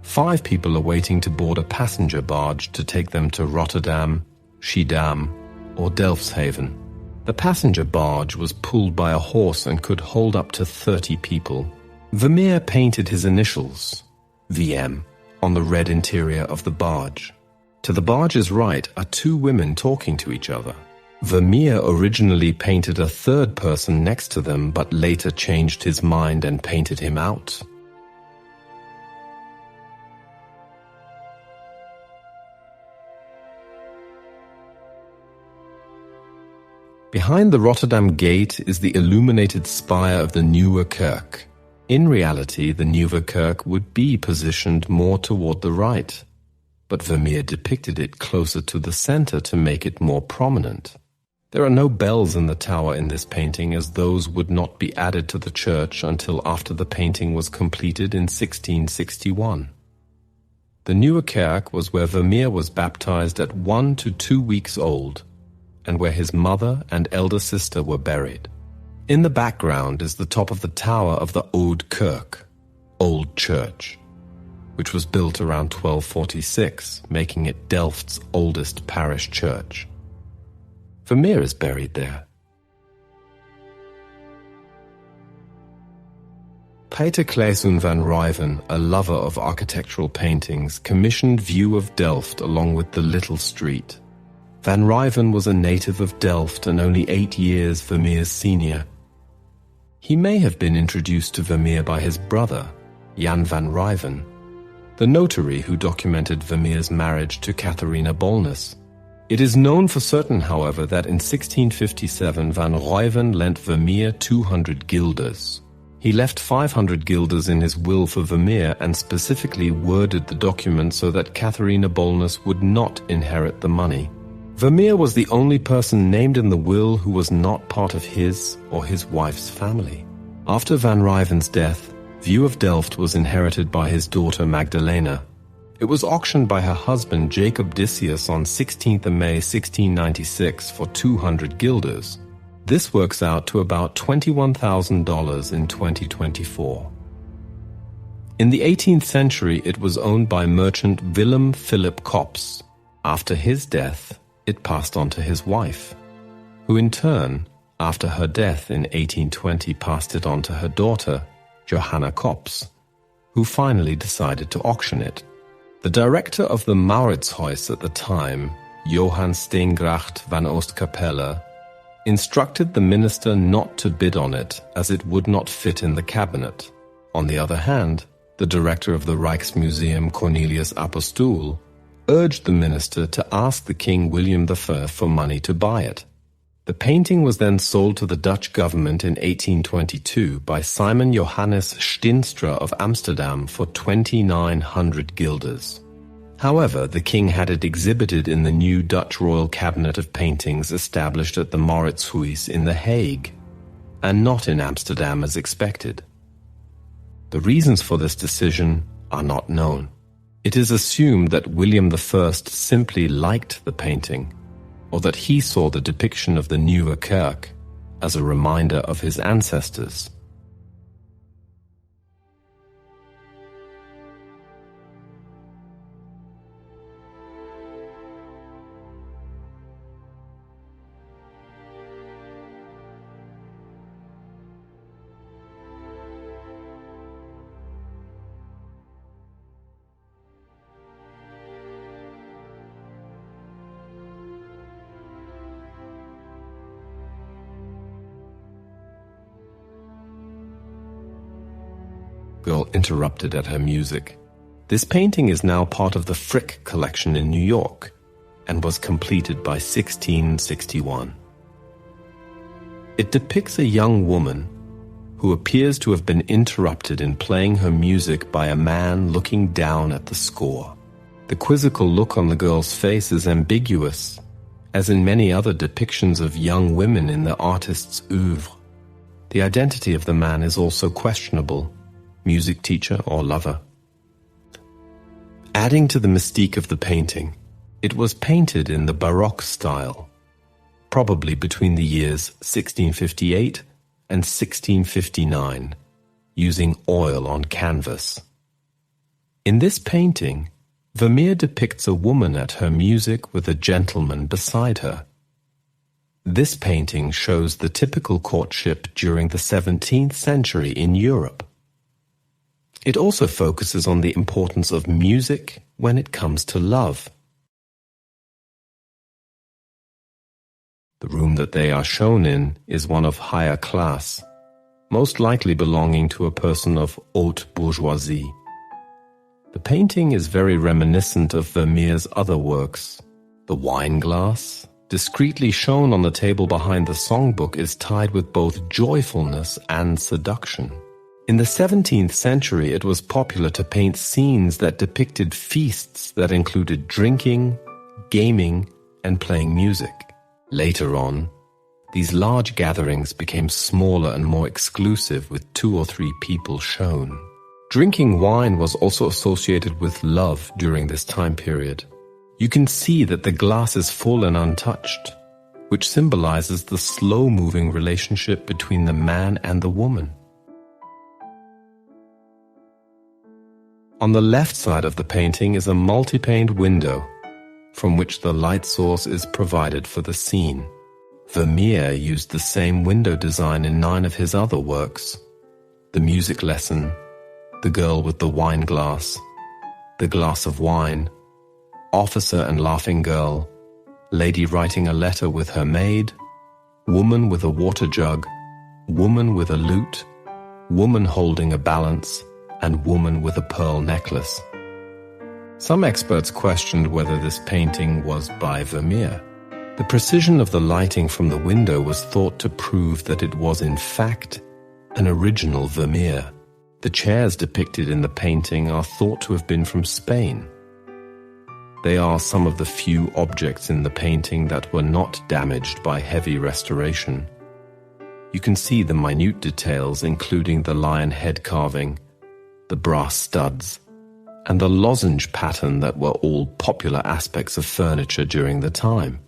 5 people are waiting to board a passenger barge to take them to Rotterdam, Schiedam, or Delfshaven. The passenger barge was pulled by a horse and could hold up to 30 people. Vermeer painted his initials, VM, on the red interior of the barge. To the barge's right are 2 women talking to each other. Vermeer originally painted a third person next to them, but later changed his mind and painted him out. Behind the Rotterdam Gate is the illuminated spire of the Nieuwe Kerk. In reality, the Nieuwe Kerk would be positioned more toward the right, but Vermeer depicted it closer to the center to make it more prominent. There are no bells in the tower in this painting, as those would not be added to the church until after the painting was completed in 1661. The Nieuwe Kerk was where Vermeer was baptized at 1 to 2 weeks old, and where his mother and elder sister were buried. In the background is the top of the tower of the Oude Kerk, Old Church, which was built around 1246, making it Delft's oldest parish church. Vermeer is buried there. Peter Claeszoon van Ryven, a lover of architectural paintings, commissioned View of Delft along with The Little Street. Van Ryven was a native of Delft and only 8 years Vermeer's senior. He may have been introduced to Vermeer by his brother, Jan van Ryven, the notary who documented Vermeer's marriage to Catharina Bolnes. It is known for certain, however, that in 1657 van Ryven lent Vermeer 200 guilders. He left 500 guilders in his will for Vermeer and specifically worded the document so that Catharina Bolnes would not inherit the money. Vermeer was the only person named in the will who was not part of his or his wife's family. After Van Ryven's death, View of Delft was inherited by his daughter Magdalena. It was auctioned by her husband Jacob Decius on 16th of May 1696 for 200 guilders. This works out to about $21,000 in 2024. In the 18th century, it was owned by merchant Willem Philip Kops. After his death, it passed on to his wife, who in turn, after her death in 1820, passed it on to her daughter, Johanna Kops, who finally decided to auction it. The director of the Mauritshuis at the time, Johan Steengracht van Oostkapelle, instructed the minister not to bid on it as it would not fit in the cabinet. On the other hand, the director of the Rijksmuseum, Cornelius Apostul, urged the minister to ask the King William I for money to buy it. The painting was then sold to the Dutch government in 1822 by Simon Johannes Stienstra of Amsterdam for 2,900 guilders. However, the king had it exhibited in the new Dutch Royal Cabinet of Paintings established at the Mauritshuis in The Hague, and not in Amsterdam as expected. The reasons for this decision are not known. It is assumed that William I simply liked the painting, or that he saw the depiction of the Nieuwe Kerk as a reminder of his ancestors. Girl interrupted at her music. This painting is now part of the Frick collection in New York and was completed by 1661. It depicts a young woman who appears to have been interrupted in playing her music by a man looking down at the score. The quizzical look on the girl's face is ambiguous, as in many other depictions of young women in the artist's oeuvre. The identity of the man is also questionable. Music teacher or lover. Adding to the mystique of the painting, it was painted in the Baroque style, probably between the years 1658 and 1659, using oil on canvas. In this painting, Vermeer depicts a woman at her music with a gentleman beside her. This painting shows the typical courtship during the 17th century in Europe. It also focuses on the importance of music when it comes to love. The room that they are shown in is one of higher class, most likely belonging to a person of haute bourgeoisie. The painting is very reminiscent of Vermeer's other works. The wine glass, discreetly shown on the table behind the songbook, is tied with both joyfulness and seduction. In the 17th century, it was popular to paint scenes that depicted feasts that included drinking, gaming, and playing music. Later on, these large gatherings became smaller and more exclusive, with 2 or 3 people shown. Drinking wine was also associated with love during this time period. You can see that the glass is full and untouched, which symbolizes the slow-moving relationship between the man and the woman. On the left side of the painting is a multi-paned window, from which the light source is provided for the scene. Vermeer used the same window design in 9 of his other works: The Music Lesson, The Girl with the Wine Glass, The Glass of Wine, Officer and Laughing Girl, Lady Writing a Letter with Her Maid, Woman with a Water Jug, Woman with a Lute, Woman Holding a Balance, and Woman with a Pearl Necklace. Some experts questioned whether this painting was by Vermeer. The precision of the lighting from the window was thought to prove that it was in fact an original Vermeer. The chairs depicted in the painting are thought to have been from Spain. They are some of the few objects in the painting that were not damaged by heavy restoration. You can see the minute details, including the lion head carving, the brass studs, and the lozenge pattern that were all popular aspects of furniture during the time.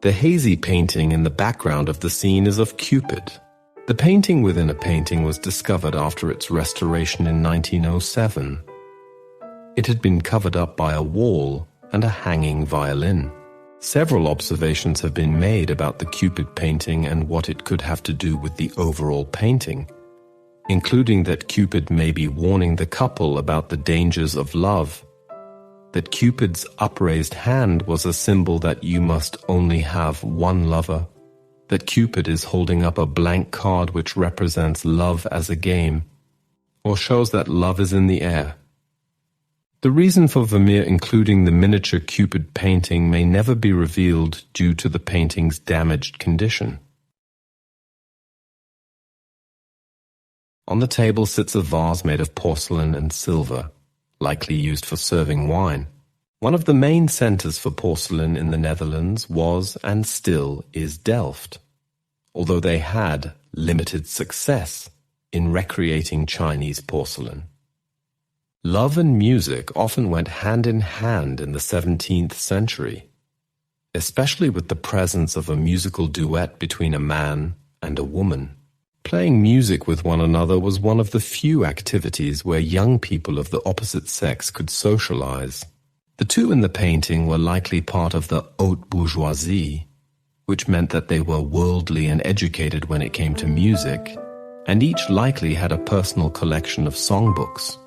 The hazy painting in the background of the scene is of Cupid. The painting within a painting was discovered after its restoration in 1907. It had been covered up by a wall and a hanging violin. Several observations have been made about the Cupid painting and what it could have to do with the overall painting, including that Cupid may be warning the couple about the dangers of love, that Cupid's upraised hand was a symbol that you must only have one lover, that Cupid is holding up a blank card which represents love as a game, or shows that love is in the air. The reason for Vermeer including the miniature Cupid painting may never be revealed due to the painting's damaged condition. On the table sits a vase made of porcelain and silver, likely used for serving wine. One of the main centers for porcelain in the Netherlands was, and still is, Delft, although they had limited success in recreating Chinese porcelain. Love and music often went hand in hand in the 17th century, especially with the presence of a musical duet between a man and a woman. Playing music with one another was one of the few activities where young people of the opposite sex could socialize. The two in the painting were likely part of the haute bourgeoisie, which meant that they were worldly and educated when it came to music, and each likely had a personal collection of songbooks.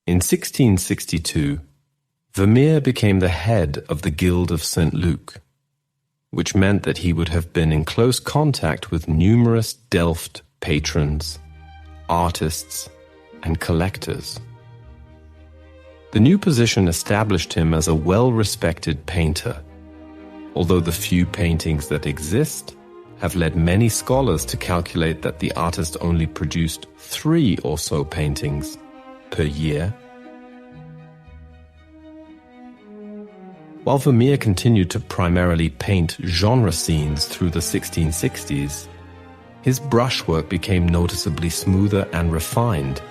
In 1662, Vermeer became the head of the Guild of St. Luc, which meant that he would have been in close contact with numerous Delft patrons, artists, and collectors. The new position established him as a well-respected painter, although the few paintings that exist have led many scholars to calculate that the artist only produced 3 or so paintings per year. While Vermeer continued to primarily paint genre scenes through the 1660s, his brushwork became noticeably smoother and refined,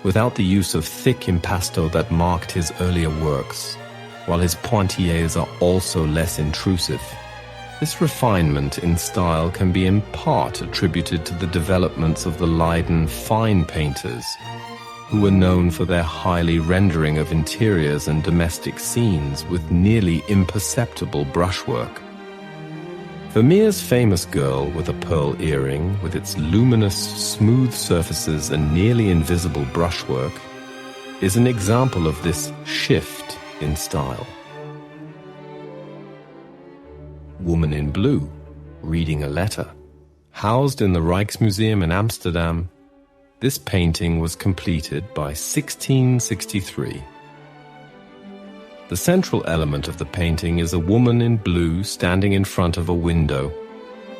without the use of thick impasto that marked his earlier works, while his pointillés are also less intrusive. This refinement in style can be in part attributed to the developments of the Leiden fine painters, who were known for their highly rendering of interiors and domestic scenes with nearly imperceptible brushwork. Vermeer's famous Girl with a Pearl Earring, with its luminous, smooth surfaces and nearly invisible brushwork, is an example of this shift in style. Woman in Blue, Reading a Letter. Housed in the Rijksmuseum in Amsterdam, this painting was completed by 1663. The central element of the painting is a woman in blue standing in front of a window,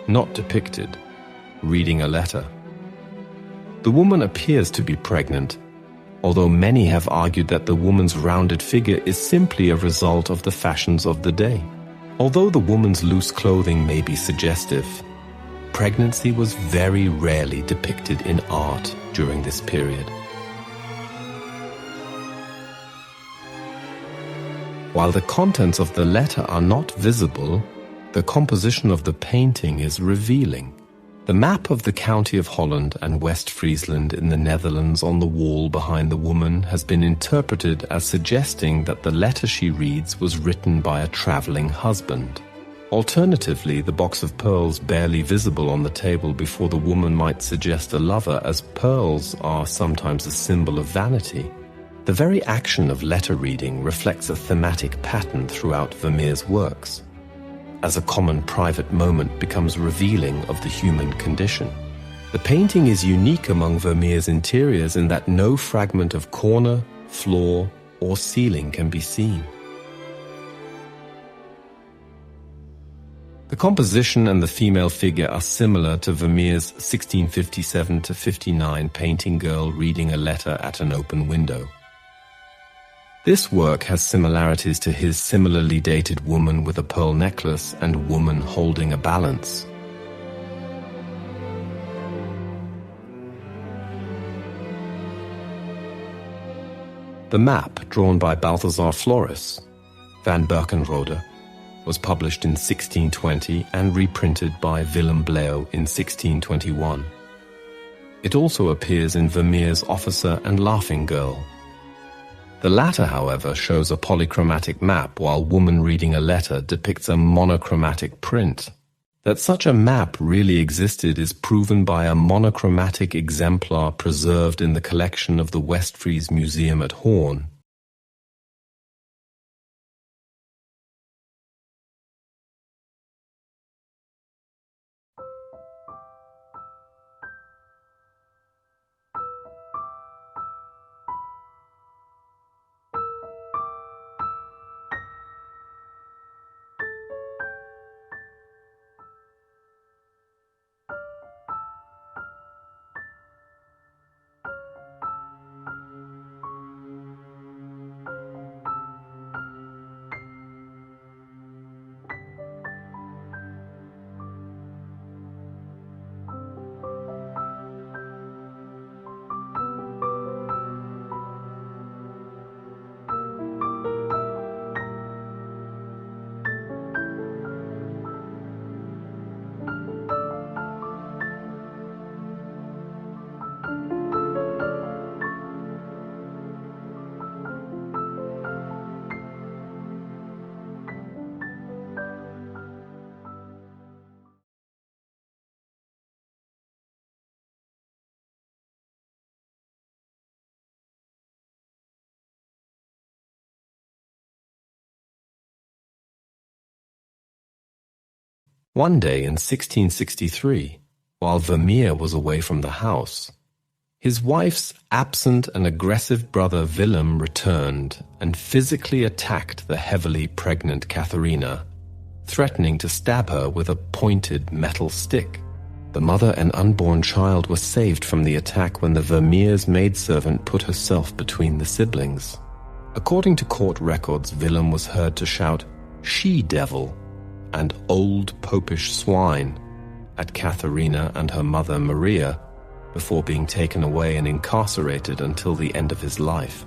not depicted, reading a letter. The woman appears to be pregnant, although many have argued that the woman's rounded figure is simply a result of the fashions of the day. Although the woman's loose clothing may be suggestive, pregnancy was very rarely depicted in art during this period. While the contents of the letter are not visible, the composition of the painting is revealing. The map of the County of Holland and West Friesland in the Netherlands on the wall behind the woman has been interpreted as suggesting that the letter she reads was written by a traveling husband. Alternatively, the box of pearls barely visible on the table before the woman might suggest a lover, as pearls are sometimes a symbol of vanity. The very action of letter reading reflects a thematic pattern throughout Vermeer's works, as a common private moment becomes revealing of the human condition. The painting is unique among Vermeer's interiors in that no fragment of corner, floor, or ceiling can be seen. The composition and the female figure are similar to Vermeer's 1657-59 painting Girl Reading a Letter at an Open Window. This work has similarities to his similarly dated Woman with a Pearl Necklace and Woman Holding a Balance. The map, drawn by Balthasar Floris, van Berkenrode, was published in 1620 and reprinted by Willem Bleo in 1621. It also appears in Vermeer's Officer and Laughing Girl. The latter, however, shows a polychromatic map, while Woman Reading a Letter depicts a monochromatic print. That such a map really existed is proven by a monochromatic exemplar preserved in the collection of the Westfries Museum at Hoorn. One day in 1663, while Vermeer was away from the house, his wife's absent and aggressive brother Willem returned and physically attacked the heavily pregnant Katharina, threatening to stab her with a pointed metal stick. The mother and unborn child were saved from the attack when the Vermeer's maidservant put herself between the siblings. According to court records, Willem was heard to shout, "She-devil," and "old popish swine" at Katharina and her mother Maria before being taken away and incarcerated until the end of his life.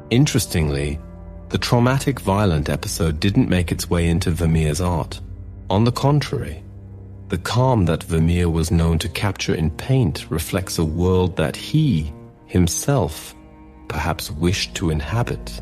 Interestingly, the traumatic violent episode didn't make its way into Vermeer's art. On the contrary, the calm that Vermeer was known to capture in paint reflects a world that he, himself, perhaps wished to inhabit.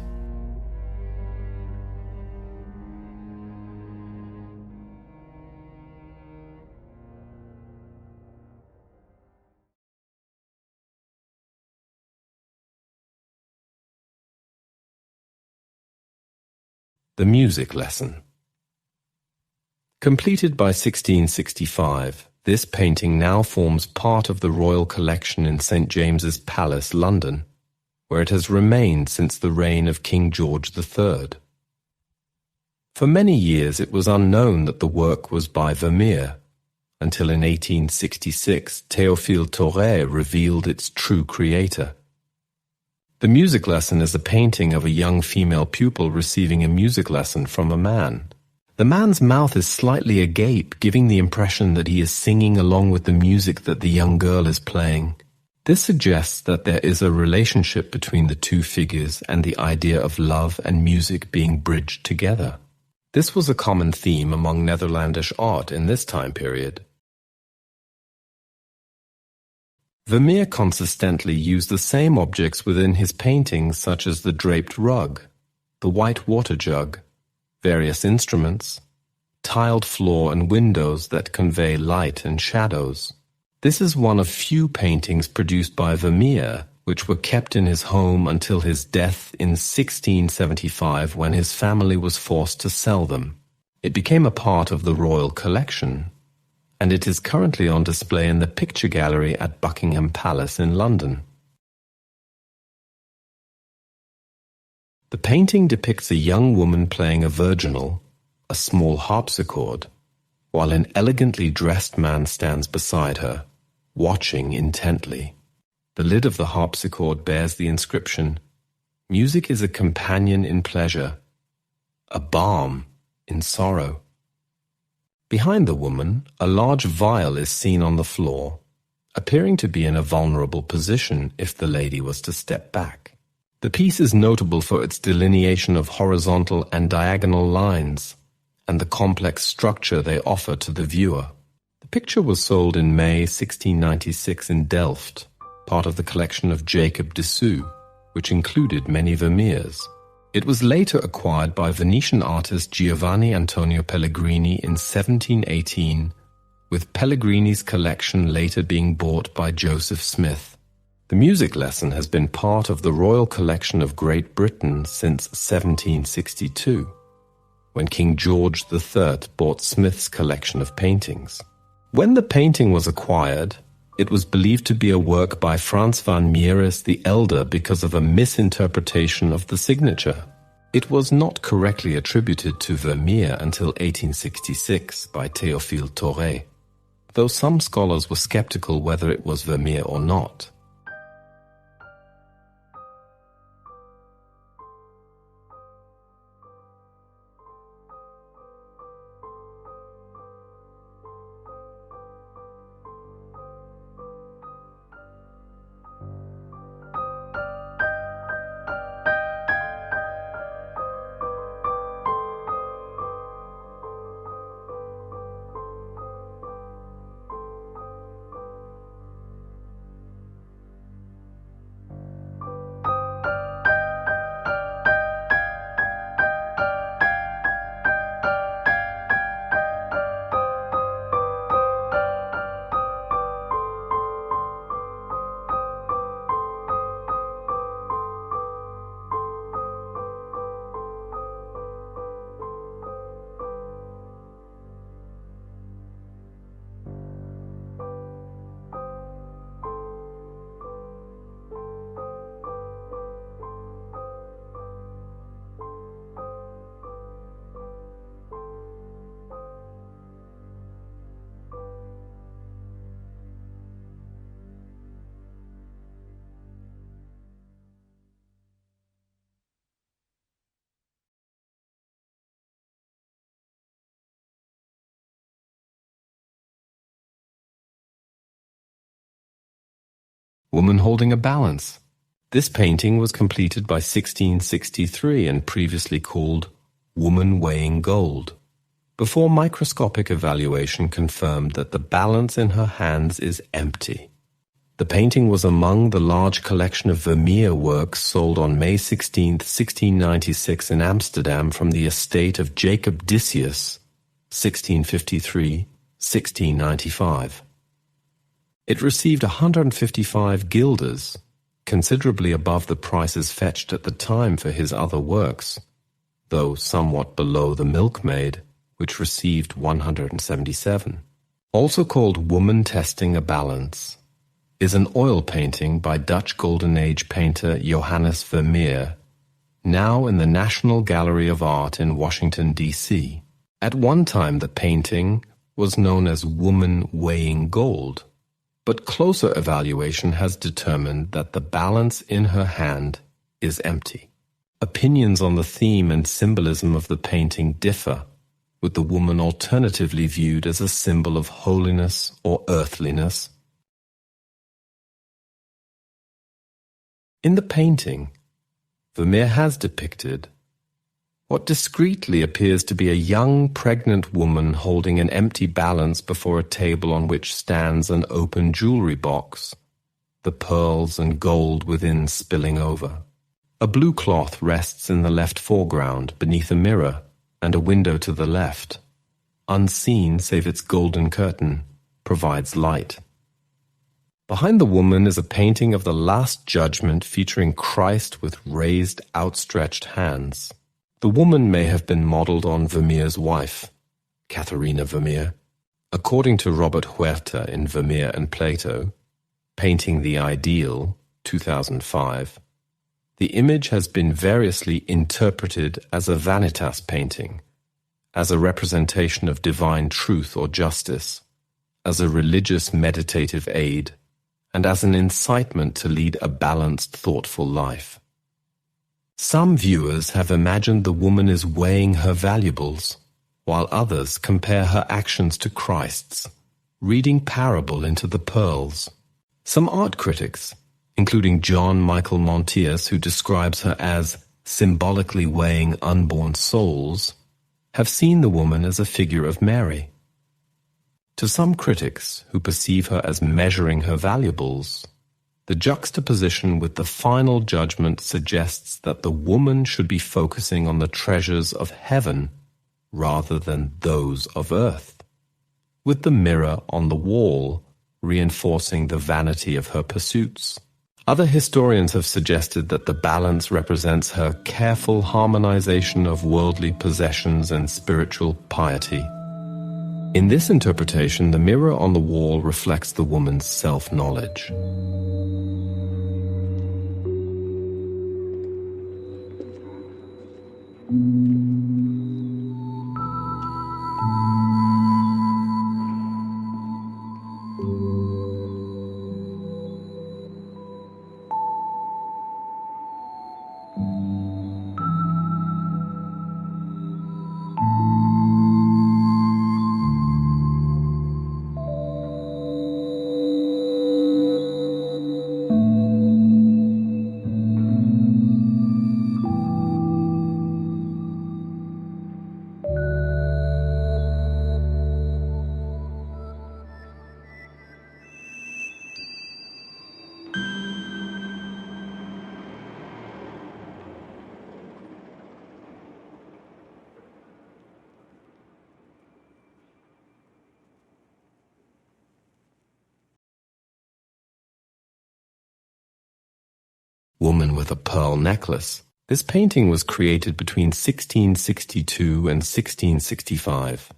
The Music Lesson. Completed by 1665, this painting now forms part of the royal collection in St. James's Palace, London, where it has remained since the reign of King George III. For many years it was unknown that the work was by Vermeer, until in 1866 Théophile Thoré revealed its true creator. The Music Lesson is a painting of a young female pupil receiving a music lesson from a man. The man's mouth is slightly agape, giving the impression that he is singing along with the music that the young girl is playing. This suggests that there is a relationship between the two figures and the idea of love and music being bridged together. This was a common theme among Netherlandish art in this time period. Vermeer consistently used the same objects within his paintings, such as the draped rug, the white water jug, various instruments, tiled floor and windows that convey light and shadows. This is one of few paintings produced by Vermeer which were kept in his home until his death in 1675, when his family was forced to sell them. It became a part of the royal collection, and it is currently on display in the picture gallery at Buckingham Palace in London. The painting depicts a young woman playing a virginal, a small harpsichord, while an elegantly dressed man stands beside her, watching intently. The lid of the harpsichord bears the inscription, "Music is a companion in pleasure, a balm in sorrow." Behind the woman, a large vial is seen on the floor, appearing to be in a vulnerable position if the lady was to step back. The piece is notable for its delineation of horizontal and diagonal lines and the complex structure they offer to the viewer. The picture was sold in May 1696 in Delft, part of the collection of Jacob de Sue, which included many Vermeers. It was later acquired by Venetian artist Giovanni Antonio Pellegrini in 1718, with Pellegrini's collection later being bought by Joseph Smith. The music lesson has been part of the Royal Collection of Great Britain since 1762, when King George III bought Smith's collection of paintings. When the painting was acquired, it was believed to be a work by Frans van Mieris the Elder because of a misinterpretation of the signature. It was not correctly attributed to Vermeer until 1866 by Théophile Thoré, though some scholars were skeptical whether it was Vermeer or not. Woman Holding a Balance. This painting was completed by 1663 and previously called Woman Weighing Gold, before microscopic evaluation confirmed that the balance in her hands is empty. The painting was among the large collection of Vermeer works sold on May 16, 1696 in Amsterdam from the estate of Jacob Decius, 1653-1695. It received 155 guilders, considerably above the prices fetched at the time for his other works, though somewhat below the Milkmaid, which received 177. Also called Woman Testing a Balance, is an oil painting by Dutch Golden Age painter Johannes Vermeer, now in the National Gallery of Art in Washington, D.C. At one time the painting was known as Woman Weighing Gold, but closer evaluation has determined that the balance in her hand is empty. Opinions on the theme and symbolism of the painting differ, with the woman alternatively viewed as a symbol of holiness or earthliness. In the painting, Vermeer has depicted what discreetly appears to be a young pregnant woman holding an empty balance before a table on which stands an open jewelry box, the pearls and gold within spilling over. A blue cloth rests in the left foreground beneath a mirror and a window to the left, unseen save its golden curtain, provides light. Behind the woman is a painting of the Last Judgment featuring Christ with raised, outstretched hands. The woman may have been modeled on Vermeer's wife, Katharina Vermeer. According to Robert Huerta in Vermeer and Plato, Painting the Ideal, 2005, the image has been variously interpreted as a vanitas painting, as a representation of divine truth or justice, as a religious meditative aid, and as an incitement to lead a balanced, thoughtful life. Some viewers have imagined the woman is weighing her valuables, while others compare her actions to Christ's, reading parable into the pearls. Some art critics, including John Michael Montius, who describes her as symbolically weighing unborn souls, have seen the woman as a figure of Mary. To some critics, who perceive her as measuring her valuables, the juxtaposition with the final judgment suggests that the woman should be focusing on the treasures of heaven rather than those of earth, with the mirror on the wall reinforcing the vanity of her pursuits. Other historians have suggested that the balance represents her careful harmonization of worldly possessions and spiritual piety. In this interpretation, the mirror on the wall reflects the woman's self-knowledge. Woman with a Pearl Necklace. This painting was created between 1662 and 1665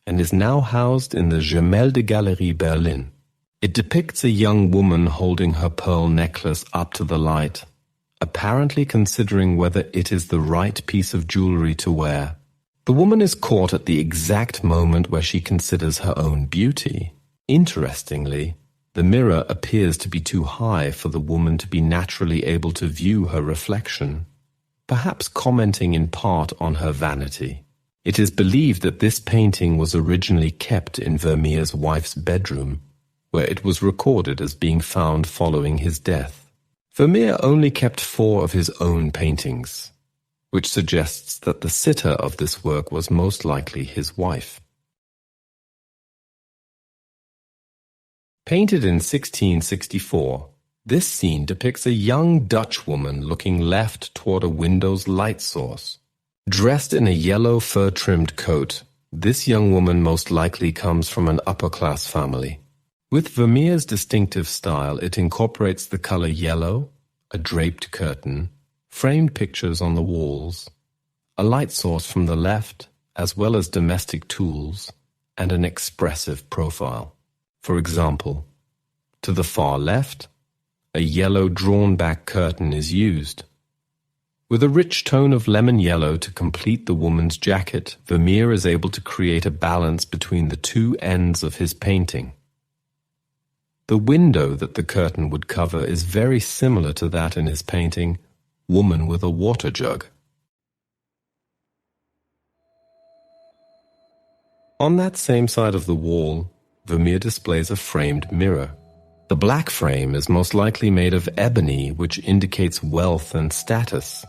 and is now housed in the Gemäldegalerie Berlin. It depicts a young woman holding her pearl necklace up to the light, apparently considering whether it is the right piece of jewelry to wear. The woman is caught at the exact moment where she considers her own beauty. Interestingly, the mirror appears to be too high for the woman to be naturally able to view her reflection, perhaps commenting in part on her vanity. It is believed that this painting was originally kept in Vermeer's wife's bedroom, where it was recorded as being found following his death. Vermeer only kept 4 of his own paintings, which suggests that the sitter of this work was most likely his wife. Painted in 1664, this scene depicts a young Dutch woman looking left toward a window's light source. Dressed in a yellow fur-trimmed coat, this young woman most likely comes from an upper-class family. With Vermeer's distinctive style, it incorporates the color yellow, a draped curtain, framed pictures on the walls, a light source from the left, as well as domestic tools, and an expressive profile. For example, to the far left, a yellow drawn-back curtain is used. With a rich tone of lemon yellow to complete the woman's jacket, Vermeer is able to create a balance between the 2 ends of his painting. The window that the curtain would cover is very similar to that in his painting, Woman with a Water Jug. On that same side of the wall, Vermeer displays a framed mirror. The black frame is most likely made of ebony, which indicates wealth and status.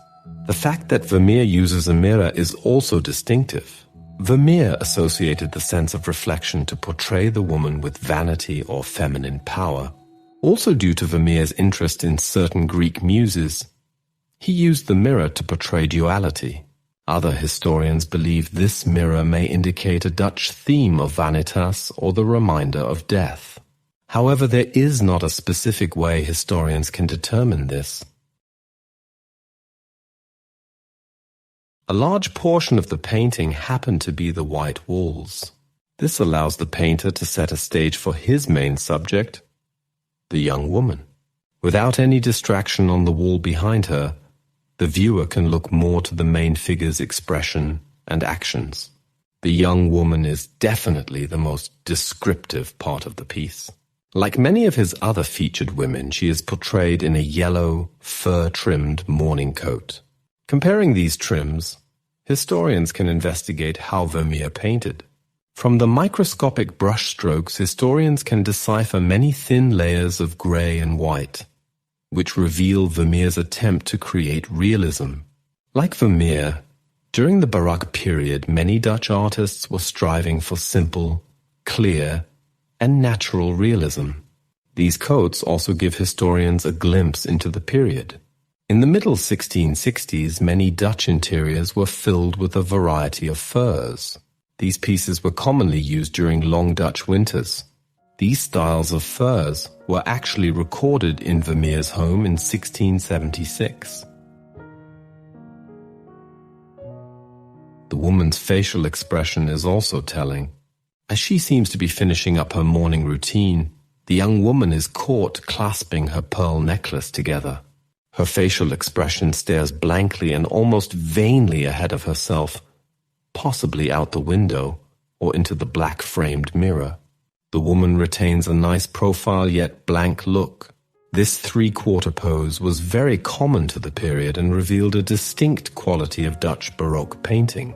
The fact that Vermeer uses a mirror is also distinctive. Vermeer associated the sense of reflection to portray the woman with vanity or feminine power. Also due to Vermeer's interest in certain Greek muses, he used the mirror to portray duality. Other historians believe this mirror may indicate a Dutch theme of vanitas or the reminder of death. However, there is not a specific way historians can determine this. A large portion of the painting happened to be the white walls. This allows the painter to set a stage for his main subject, the young woman. Without any distraction on the wall behind her, the viewer can look more to the main figure's expression and actions. The young woman is definitely the most descriptive part of the piece. Like many of his other featured women, she is portrayed in a yellow, fur-trimmed morning coat. Comparing these trims, historians can investigate how Vermeer painted. From the microscopic brushstrokes, historians can decipher many thin layers of gray and white. which reveal Vermeer's attempt to create realism. Like Vermeer, during the Baroque period, many Dutch artists were striving for simple, clear, and natural realism. These coats also give historians a glimpse into the period. In the middle 1660s, many Dutch interiors were filled with a variety of furs. These pieces were commonly used during long Dutch winters. These styles of furs were actually recorded in Vermeer's home in 1676. The woman's facial expression is also telling. As she seems to be finishing up her morning routine, the young woman is caught clasping her pearl necklace together. Her facial expression stares blankly and almost vainly ahead of herself, possibly out the window or into the black-framed mirror. The woman retains a nice profile yet blank look. This three-quarter pose was very common to the period and revealed a distinct quality of Dutch Baroque painting.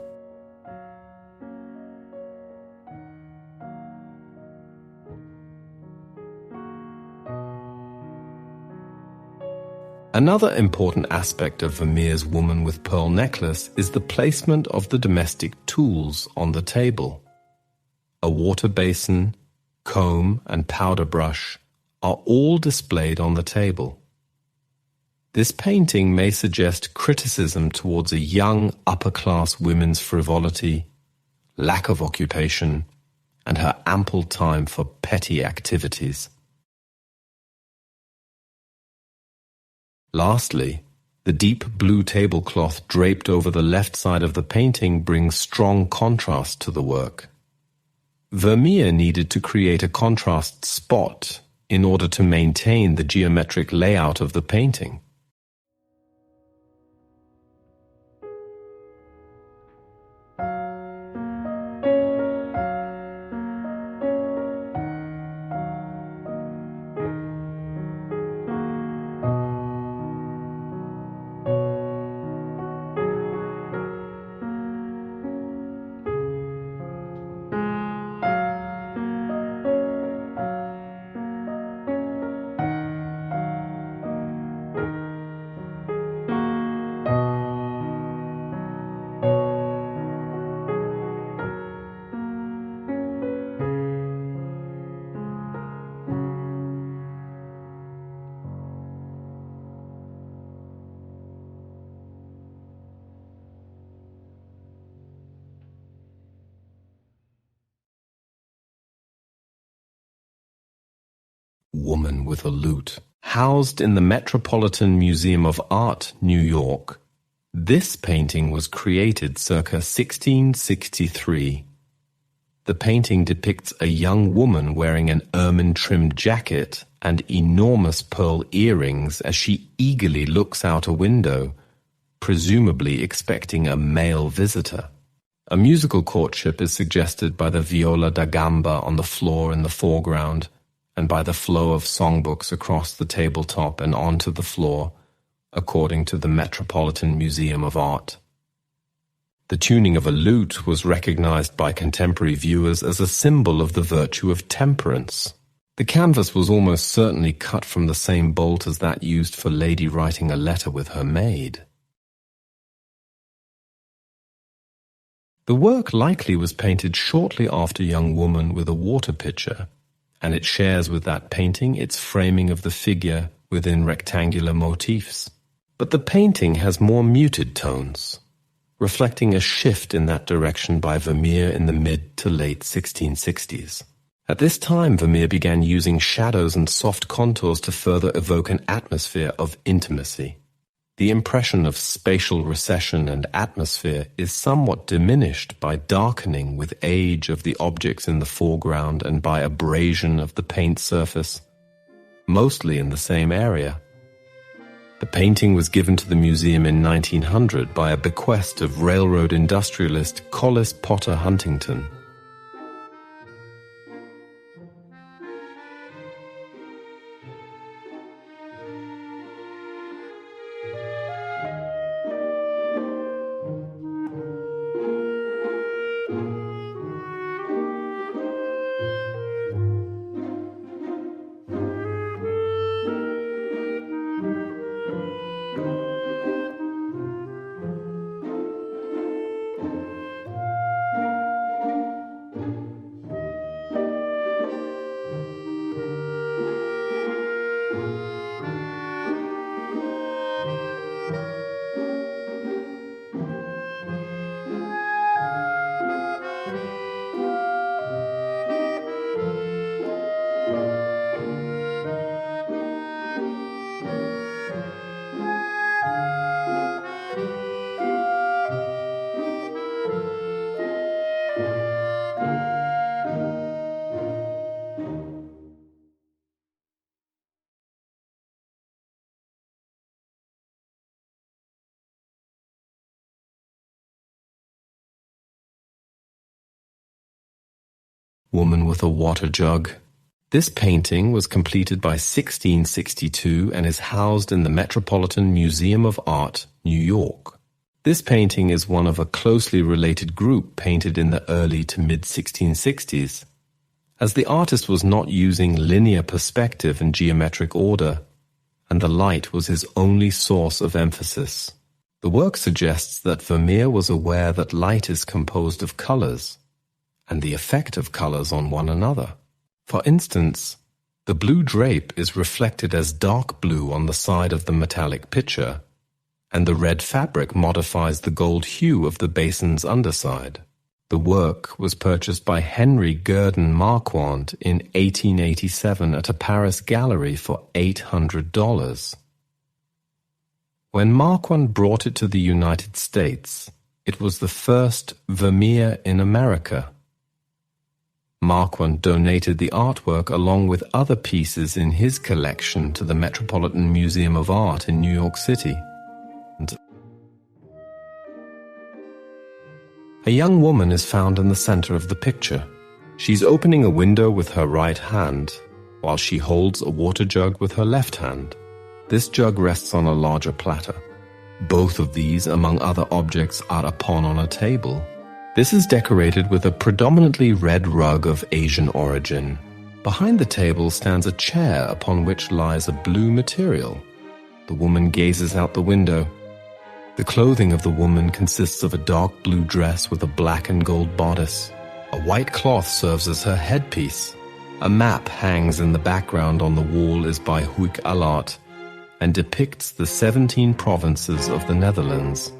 Another important aspect of Vermeer's woman with pearl necklace is the placement of the domestic tools on the table. A water basin, comb, and powder brush are all displayed on the table. This painting may suggest criticism towards a young upper-class woman's frivolity, lack of occupation, and her ample time for petty activities. Lastly, the deep blue tablecloth draped over the left side of the painting brings strong contrast to the work. Vermeer needed to create a contrast spot in order to maintain the geometric layout of the painting. Woman with a Lute. Housed in the Metropolitan Museum of Art, New York, this painting was created circa 1663. The painting depicts a young woman wearing an ermine-trimmed jacket and enormous pearl earrings as she eagerly looks out a window, presumably expecting a male visitor. A musical courtship is suggested by the viola da gamba on the floor in the foreground, and by the flow of songbooks across the tabletop and onto the floor, according to the Metropolitan Museum of Art. The tuning of a lute was recognized by contemporary viewers as a symbol of the virtue of temperance. The canvas was almost certainly cut from the same bolt as that used for lady writing a letter with her maid. The work likely was painted shortly after Young Woman with a Water Pitcher, and it shares with that painting its framing of the figure within rectangular motifs. But the painting has more muted tones, reflecting a shift in that direction by Vermeer in the mid to late 1660s. At this time, Vermeer began using shadows and soft contours to further evoke an atmosphere of intimacy. The impression of spatial recession and atmosphere is somewhat diminished by darkening with age of the objects in the foreground and by abrasion of the paint surface, mostly in the same area. The painting was given to the museum in 1900 by a bequest of railroad industrialist Collis Potter Huntington. Woman with a Water Jug. This painting was completed by 1662 and is housed in the Metropolitan Museum of Art, New York. This painting is one of a closely related group painted in the early to mid-1660s. As the artist was not using linear perspective and geometric order, and the light was his only source of emphasis. The work suggests that Vermeer was aware that light is composed of colors, and the effect of colors on one another. For instance, the blue drape is reflected as dark blue on the side of the metallic pitcher, and the red fabric modifies the gold hue of the basin's underside. The work was purchased by Henry Gurdon Marquand in 1887 at a Paris gallery for $800. When Marquand brought it to the United States, it was the first Vermeer in America. Marquand donated the artwork along with other pieces in his collection to the Metropolitan Museum of Art in New York City. A young woman is found in the center of the picture. She's opening a window with her right hand, while she holds a water jug with her left hand. This jug rests on a larger platter. Both of these, among other objects, are upon on a table. This is decorated with a predominantly red rug of Asian origin. Behind the table stands a chair upon which lies a blue material. The woman gazes out the window. The clothing of the woman consists of a dark blue dress with a black and gold bodice. A white cloth serves as her headpiece. A map hangs in the background on the wall is by Huyck Allard and depicts the 17 provinces of the Netherlands.